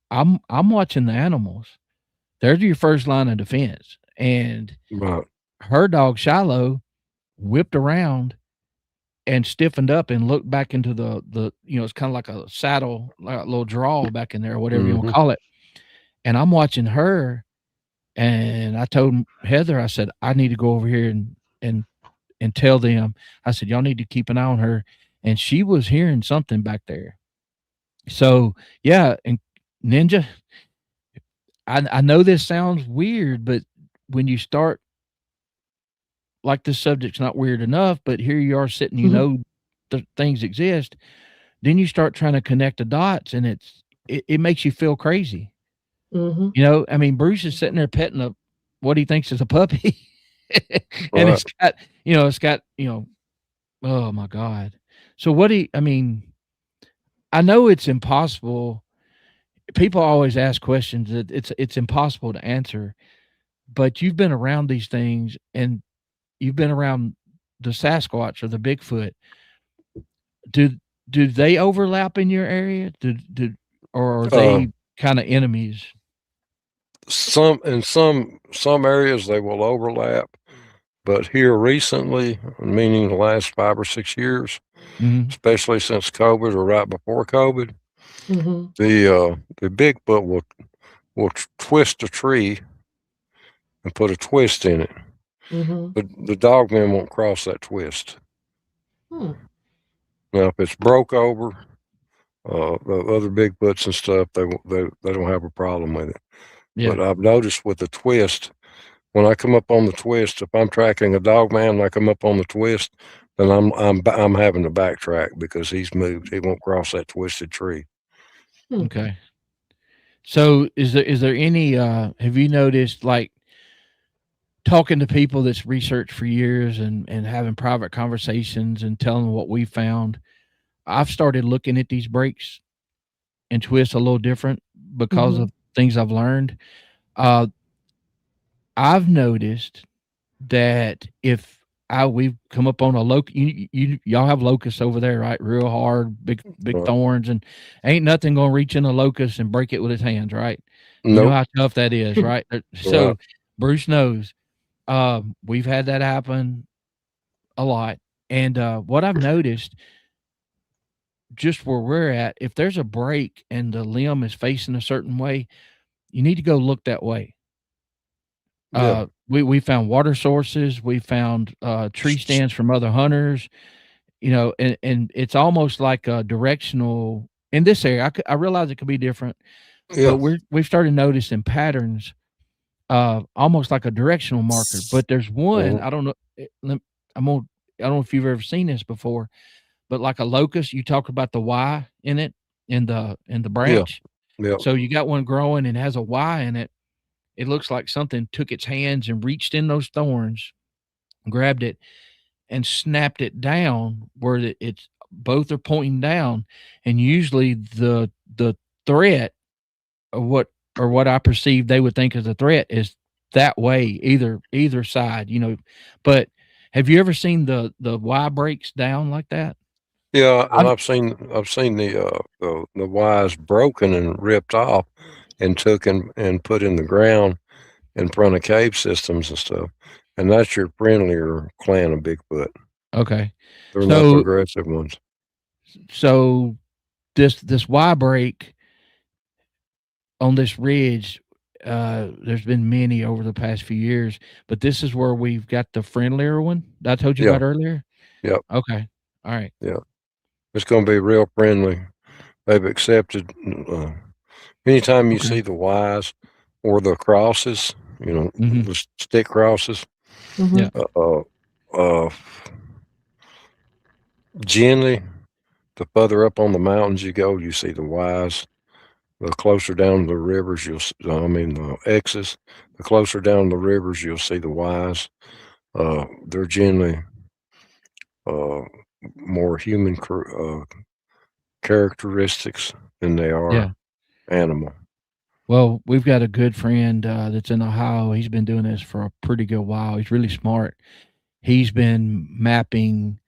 I'm watching the animals. They're your first line of defense. And her dog Shiloh whipped around and stiffened up and looked back into the it's kind of like a saddle, like a little draw back in there, whatever you want to call it. And I'm watching her, and I told Heather, I said, I need to go over here and tell them. I said, y'all need to keep an eye on her. And she was hearing something back there. So yeah, and Ninja, I know this sounds weird, but when you start, like, this subject's not weird enough, but here you are sitting, the things exist, then you start trying to connect the dots, and it makes you feel crazy. I mean, Bruce is sitting there petting what he thinks is a puppy, and it's got, oh my God. So I know it's impossible. People always ask questions that it's impossible to answer, but you've been around these things, and you've been around the Sasquatch or the Bigfoot. Do they overlap in your area? Or are they kind of enemies? In some areas they will overlap, but here recently, meaning the last 5 or 6 years, especially since COVID or right before COVID, the Bigfoot will twist a tree and put a twist in it. But the Dogman won't cross that twist. Now, if it's broke over, the other Bigfoots and stuff, they don't have a problem with it. Yeah. But I've noticed with the twist, when I come up on the twist, if I'm tracking a Dogman and I come up on the twist, then I'm having to backtrack because he's moved. He won't cross that twisted tree. Okay. So is there any have you noticed, like, talking to people that's researched for years and having private conversations and telling them what we found, I've started looking at these breaks and twists a little different because of things I've learned. I've noticed that if we've come up on a locust, y'all have locusts over there, right? Real hard, big thorns, and ain't nothing gonna reach in a locust and break it with his hands, right? Nope. You know how tough that is, right? So Bruce knows. We've had that happen a lot. And what I've noticed, just where we're at, if there's a break and the limb is facing a certain way, you need to go look that way. We found water sources. We found tree stands from other hunters, and it's almost like a directional in this area. I realize it could be different, but we've started noticing patterns, almost like a directional marker. But there's one, I don't know. I don't know if you've ever seen this before, but like a locust, you talk about the Y in it, in the branch. Yeah. So you got one growing and has a Y in it. It looks like something took its hands and reached in those thorns, grabbed it, and snapped it down where it's both are pointing down. And usually the threat, or what I perceive they would think is a threat, is that way, either side, But have you ever seen the Y breaks down like that? Yeah, and I'm I've seen the wires broken and ripped off and took and put in the ground in front of cave systems and stuff. And that's your friendlier clan of Bigfoot. okay. They're not the So aggressive ones. so this Y break on this ridge, there's been many over the past few years, but this is where we've got the friendlier one that I told you Yeah, about earlier. yep, Okay, all right. yeah. It's going to be real friendly. They've accepted. Anytime you Okay. see the Ys or the crosses, Hmm. the stick crosses, Mm-hmm. Yeah, uh, uh, generally, the further up on the mountains you go, you see the Ys. The closer down the rivers, the X's. The closer down the rivers, you'll see the Ys. They're generally uh, more human characteristics than they yeah. are animal. Well, we've got a good friend that's in Ohio. He's been doing this for a pretty good while. He's really smart. He's been mapping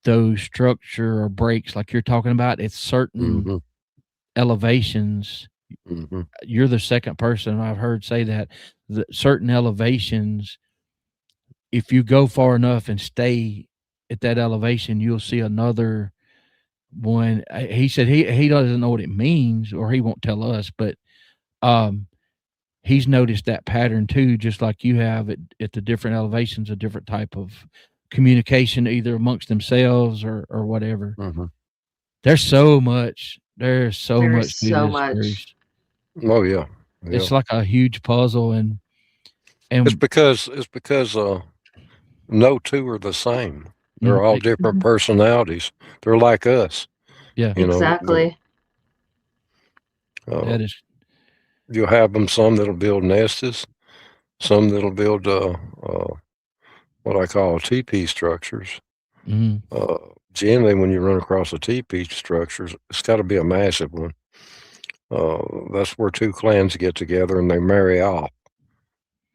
those structure or breaks like you're talking about at certain Hmm. elevations. Hmm. You're the second person I've heard say that. The certain elevations, if you go far enough and stay at that elevation, you'll see another one. He said he doesn't know what it means, or he won't tell us, but um, he's noticed that pattern too, just like you have at the different elevations, a different type of communication, either amongst themselves or whatever. Hmm. There's so There much is to so this, much. Bruce. Oh yeah, yeah. It's like a huge puzzle, and It's and because no two are the same. They're all it, different Mhm. personalities. They're like us. yeah, You know, Exactly. uh, that is you'll have them some that'll build nests, some that'll build what I call teepee structures. mhm. Uh, Generally, when you run across a teepee structures, it's got to be a massive one. That's where two clans get together and they marry off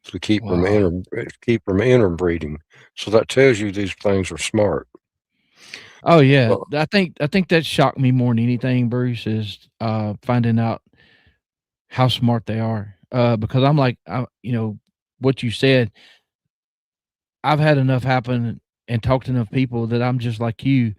to Wow. keep from interbreeding. So that tells you these things are smart. Oh yeah, Uh, I think that shocked me more than anything, Bruce, is finding out how smart they are. Because I'm like, what you said. I've had enough happen and talked to enough people that I'm just like you.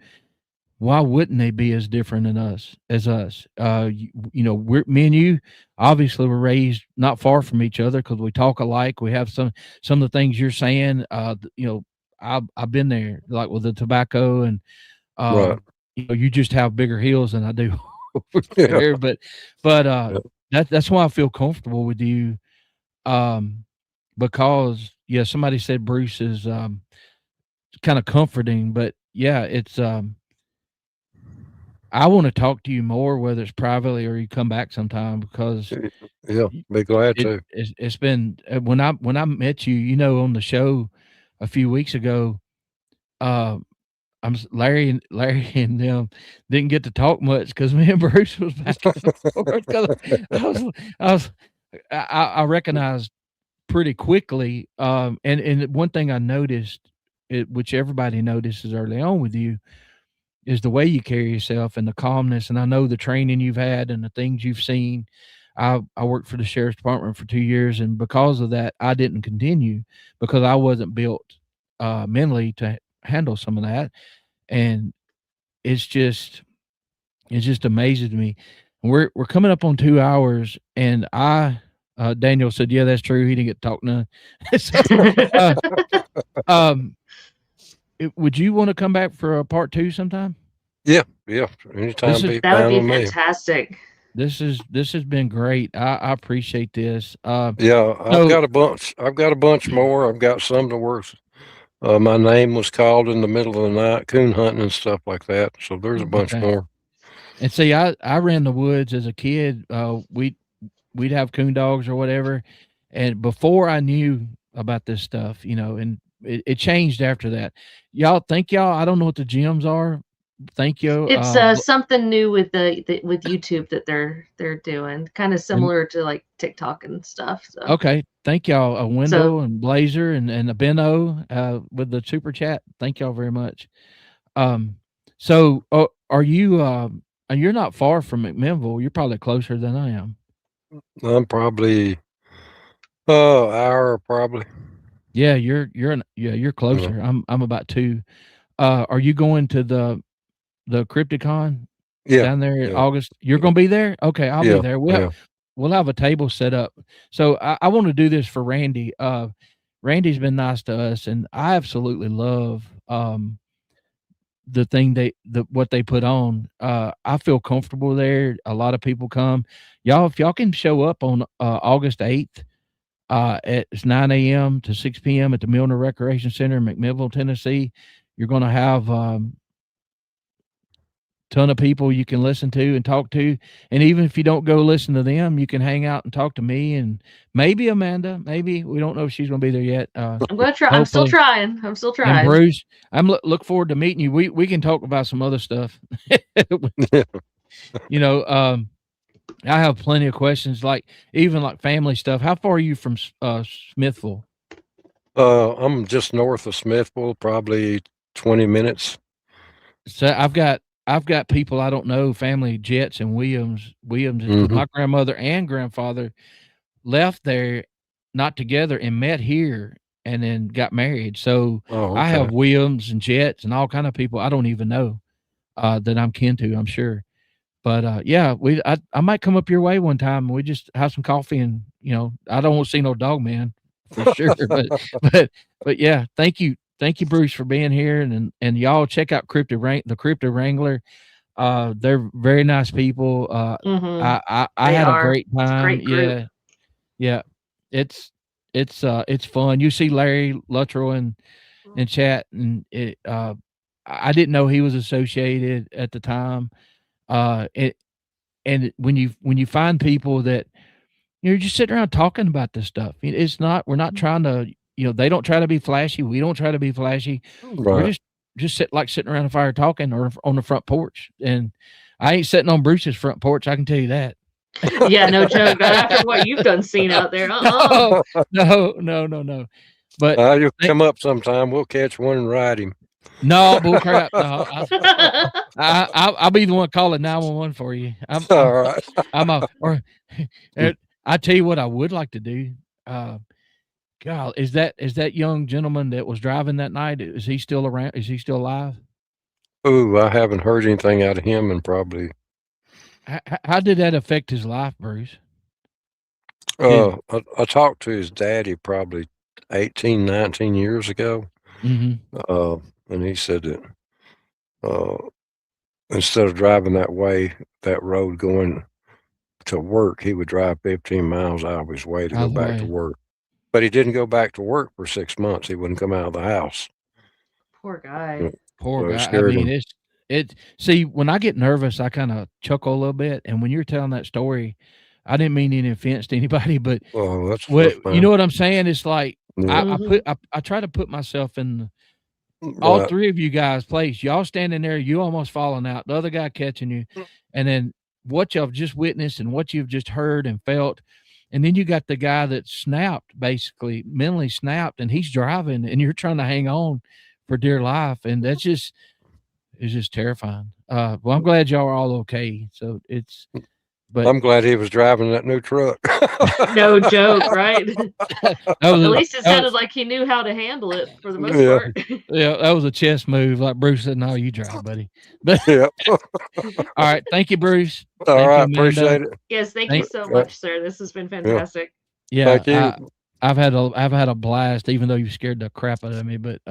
Why wouldn't they be as different than us as us? We're me and you obviously were raised not far from each other because we talk alike. We have some of the things you're saying. I've been there, like with the tobacco, and right. you just have bigger heels than I do over Yeah. there. But Yeah. that's why I feel comfortable with you. Because yeah, somebody said Bruce is kind of comforting, but yeah, it's I want to talk to you more, whether it's privately or you come back sometime, because Yeah. Be glad to. it's been when I met you, on the show a few weeks ago. Uh, Larry and them didn't get to talk much because me and Bruce was back and forth. 'Cause I was I was I recognized pretty quickly. And one thing I noticed, which everybody notices early on with you, is the way you carry yourself and the calmness. And I know the training you've had and the things you've seen. I worked for the sheriff's department for 2 years, and because of that, I didn't continue because I wasn't built mentally to handle some of that. And it's just it just amazes me. We're coming up on 2 hours, and Daniel said, "Yeah, that's true. He didn't get to talk none." So, uh, um, would you want to come back for a part two sometime? Yeah. Yeah. This Anytime is be That would fine be with me. fantastic. this has been great. I appreciate this. Yeah. So I've got a bunch more. I've got some to work. My name was called in the middle of the night, coon hunting and stuff like that. So there's a bunch okay, more. and see, I ran the woods as a kid. We'd have coon dogs or whatever, and before I knew about this stuff, and it changed after that. Y'all, I don't know what the gyms are. Thank you. It's something new with with YouTube that they're doing, kind of And similar to like TikTok and stuff. So okay, thank y'all. A so window and Blazer and a Benno with the super chat. Thank y'all very much. Um, So, are you? And you're not far from McMinnville. You're probably closer than I am. I'm probably hour probably. Yeah, you're closer. I'm about 2. Are you going to the Crypticon Yeah, down there in yeah, August? You're gonna be there? Okay, I'll be yeah, there. yeah. We'll have a table set up. So I want to do this for Randy. Randy's been nice to us, and I absolutely love the thing what they put on. I feel comfortable there. A lot of people come. Y'all, if y'all can show up on August 8th, it's 9 a.m. to 6 p.m. at the Milner Recreation Center in McMinnville, Tennessee. You're going to have ton of people you can listen to and talk to. And even if you don't go listen to them, you can hang out and talk to me and maybe Amanda. Maybe we don't know if she's going to be there yet. I'm going to try. Hopefully. I'm still trying. And Bruce, I'm look forward to meeting you. We can talk about some other stuff. You know, I have plenty of questions, like even like family stuff. How far are you from Smithville? I'm just north of Smithville, probably 20 minutes. So I've got people I don't know, family, Jets and Williams. Because my grandmother and grandfather left there, not together, and met here, and then got married. So I have Williams and Jets and all kind of people I don't even know that I'm kin to, I'm sure. But yeah, I might come up your way one time and we just have some coffee and I don't want to see no Dogman for sure. but yeah, thank you, Bruce, for being here and y'all check out the Crypto Wrangler. They're very nice people. I had a great time. Yeah. It's fun. You see Larry Luttrell in chat, and I didn't know he was associated at the time. And when you find people that you're just sitting around talking about this stuff, we're not trying to, they don't try to be flashy. We don't try to be flashy. Right. We're just sitting around a fire talking or on the front porch. And I ain't sitting on Bruce's front porch. I can tell you that. Yeah, no joke. Not after what you've done seen out there. No. But you'll come up sometime. We'll catch one and ride him. No, bull crap. No, I'll be the one calling 911 for you. All right. I tell you what I would like to do. God, is that young gentleman that was driving that night? Is he still around? Is he still alive? Oh, I haven't heard anything out of him and probably. How did that affect his life, Bruce? I talked to his daddy probably 18, 19 years ago. Mm-hmm. And he said that instead of driving that road going to work, he would drive 15 miles out of his way to go back to work. But he didn't go back to work for 6 months. He wouldn't come out of the house. Poor guy. Poor guy. I mean, see, when I get nervous, I kind of chuckle a little bit. And when you're telling that story, I didn't mean any offense to anybody, but that's you know what I'm saying? It's like, yeah. I try to put myself in all three of you guys' place. Y'all standing there, you almost falling out, the other guy catching you, and then what y'all just witnessed and what you've just heard and felt. And then you got the guy that snapped, basically mentally snapped, and he's driving and you're trying to hang on for dear life. And it's just terrifying. Well, I'm glad y'all are all okay. So but I'm glad he was driving that new truck. No joke, right? At least it sounded like he knew how to handle it for the most part. Yeah, that was a chess move. Like Bruce said, no, you drive, buddy. But yeah. All right. Thank you, Bruce. All right. Appreciate it. Yes, thank you so much, sir. This has been fantastic. Yeah. Thank you. I've had a blast, even though you scared the crap out of me. But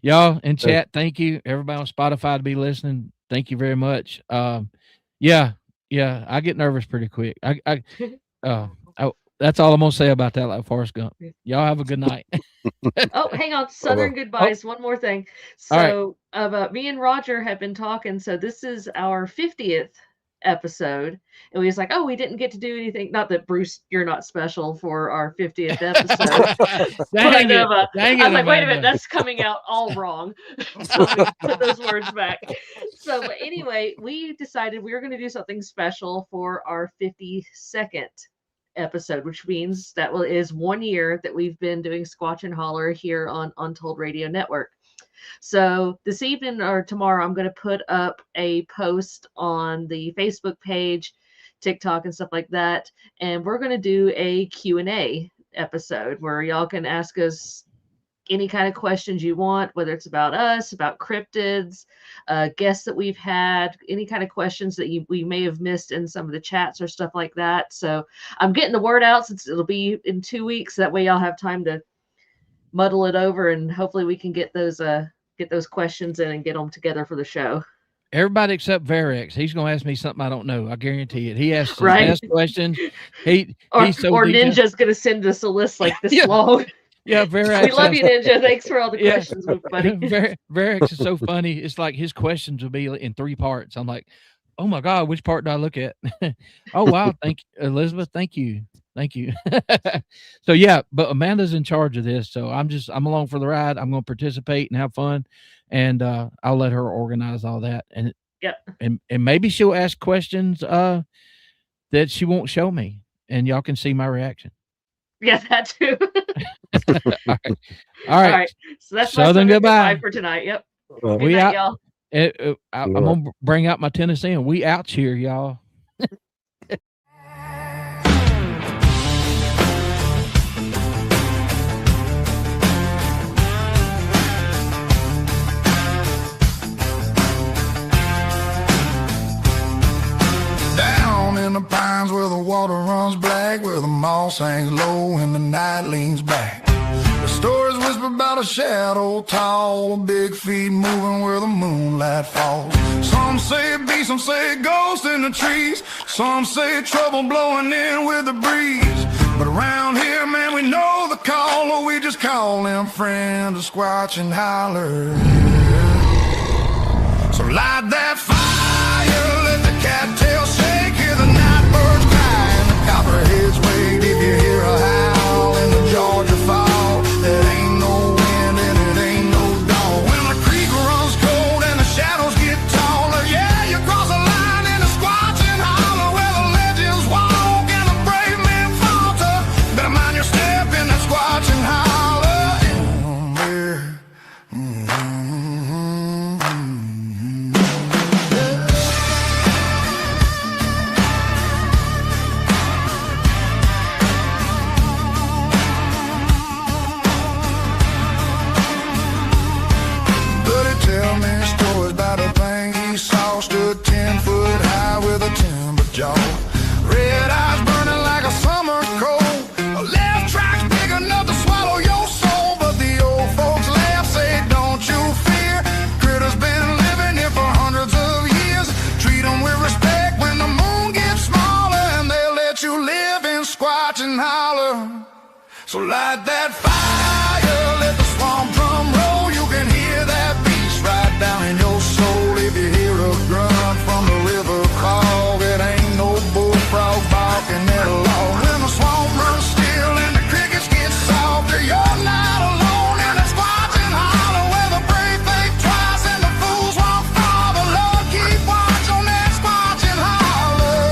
y'all in chat, thank you. Everybody on Spotify to be listening. Thank you very much. Yeah, I get nervous pretty quick. That's all I'm gonna say about that, like Forrest Gump. Y'all have a good night. Oh, hang on. Southern goodbyes. One more thing. So, me and Roger have been talking. So this is our 50th episode, and we was like, oh, we didn't get to do anything. Not that Bruce, you're not special for our 50th episode. I'm like, wait a minute, that's coming out all wrong. So we put those words back. So, but anyway, we decided we were going to do something special for our 52nd episode, which means that is 1 year that we've been doing Squatchin Holler here on Untold Radio Network. So this evening or tomorrow, I'm going to put up a post on the Facebook page, TikTok, and stuff like that. And we're going to do a Q&A episode where y'all can ask us any kind of questions you want, whether it's about us, about cryptids, guests that we've had, any kind of questions that we may have missed in some of the chats or stuff like that. So I'm getting the word out since it'll be in 2 weeks. That way y'all have time to muddle it over, and hopefully we can get those questions in and get them together for the show. Everybody except Varex. He's going to ask me something I don't know. I guarantee it. He asks the Right. best questions. Or detailed. Ninja's going to send us a list like this long. Yeah, Varex. We love you, Ninja. Thanks for all the questions, buddy. Varex is so funny. It's like his questions will be in 3 parts. I'm like, oh my God, which part do I look at? Oh, wow. Thank you, Elizabeth. Thank you. So yeah, but Amanda's in charge of this. So I'm along for the ride. I'm going to participate and have fun. And I'll let her organize all that. And and maybe she'll ask questions that she won't show me, and y'all can see my reaction. Yeah, that too. All right. So that's Southern my goodbye for tonight. Yep. Good night, out, y'all. I'm gonna bring out my Tennessee. We out here, y'all. Down in the pines where the water runs black, where the moss hangs low and the night leans back. The stories whisper about a shadow tall, big feet moving where the moonlight falls. Some say it be, some say it ghost in the trees. Some say trouble blowing in with the breeze. But around here, man, we know the call, or we just call them friends of Squatchin Holler. So light that fire, let the cattail shake, hear the night birds cry and the copperheads wait. If you hear a howl in the Georgia fall, that ain't no wind and it ain't no dawn. When the creek runs cold and the shadows get taller, yeah, you cross a line in the Squatchin Holler, where the legends walk and the brave men falter. Better mind your step in that Squatchin Holler. Tell me stories about a thing he saw. Stood 10 foot high with a timber jaw. Red eyes burning like a summer cold. A left track's big enough to swallow your soul. But the old folks laugh, say don't you fear. Critters been living here for hundreds of years. Treat them with respect when the moon gets smaller, and they'll let you live in Squatchin Holler. So light that fire, let the swamp drum roll. You can hear that right down in your soul. If you hear a grunt from the river crawl, it ain't no bullfrog barking at all. When the swamp runs still and the crickets get softer, you're not alone in that Squatchin Holler, where the brave think twice and the fools won't fall. The Lord keep watch on that Squatchin Holler.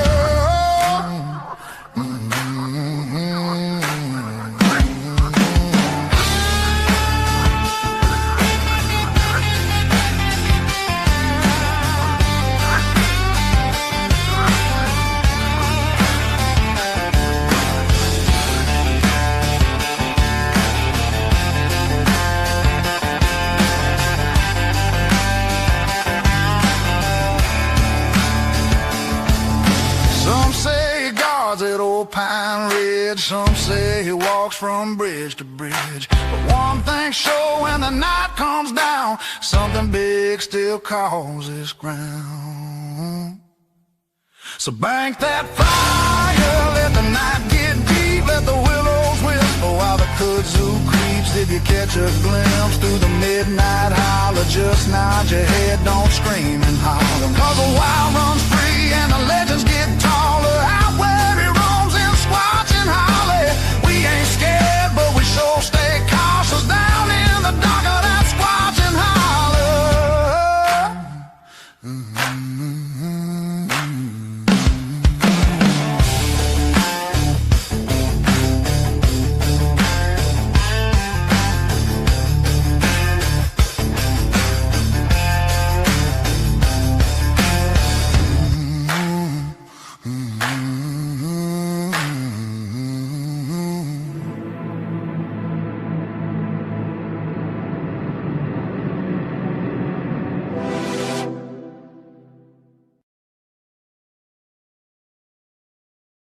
Some say he guards at old Pine Ridge. Some say he walks from bridge to bridge. But one thing's sure, when the night comes down, something big still calls this ground. So bank that fire, let the night get deep, let the willows whisper while the kudzu creeps. If you catch a glimpse through the midnight holler, just nod your head, don't scream and holler, 'cause the wild runs free.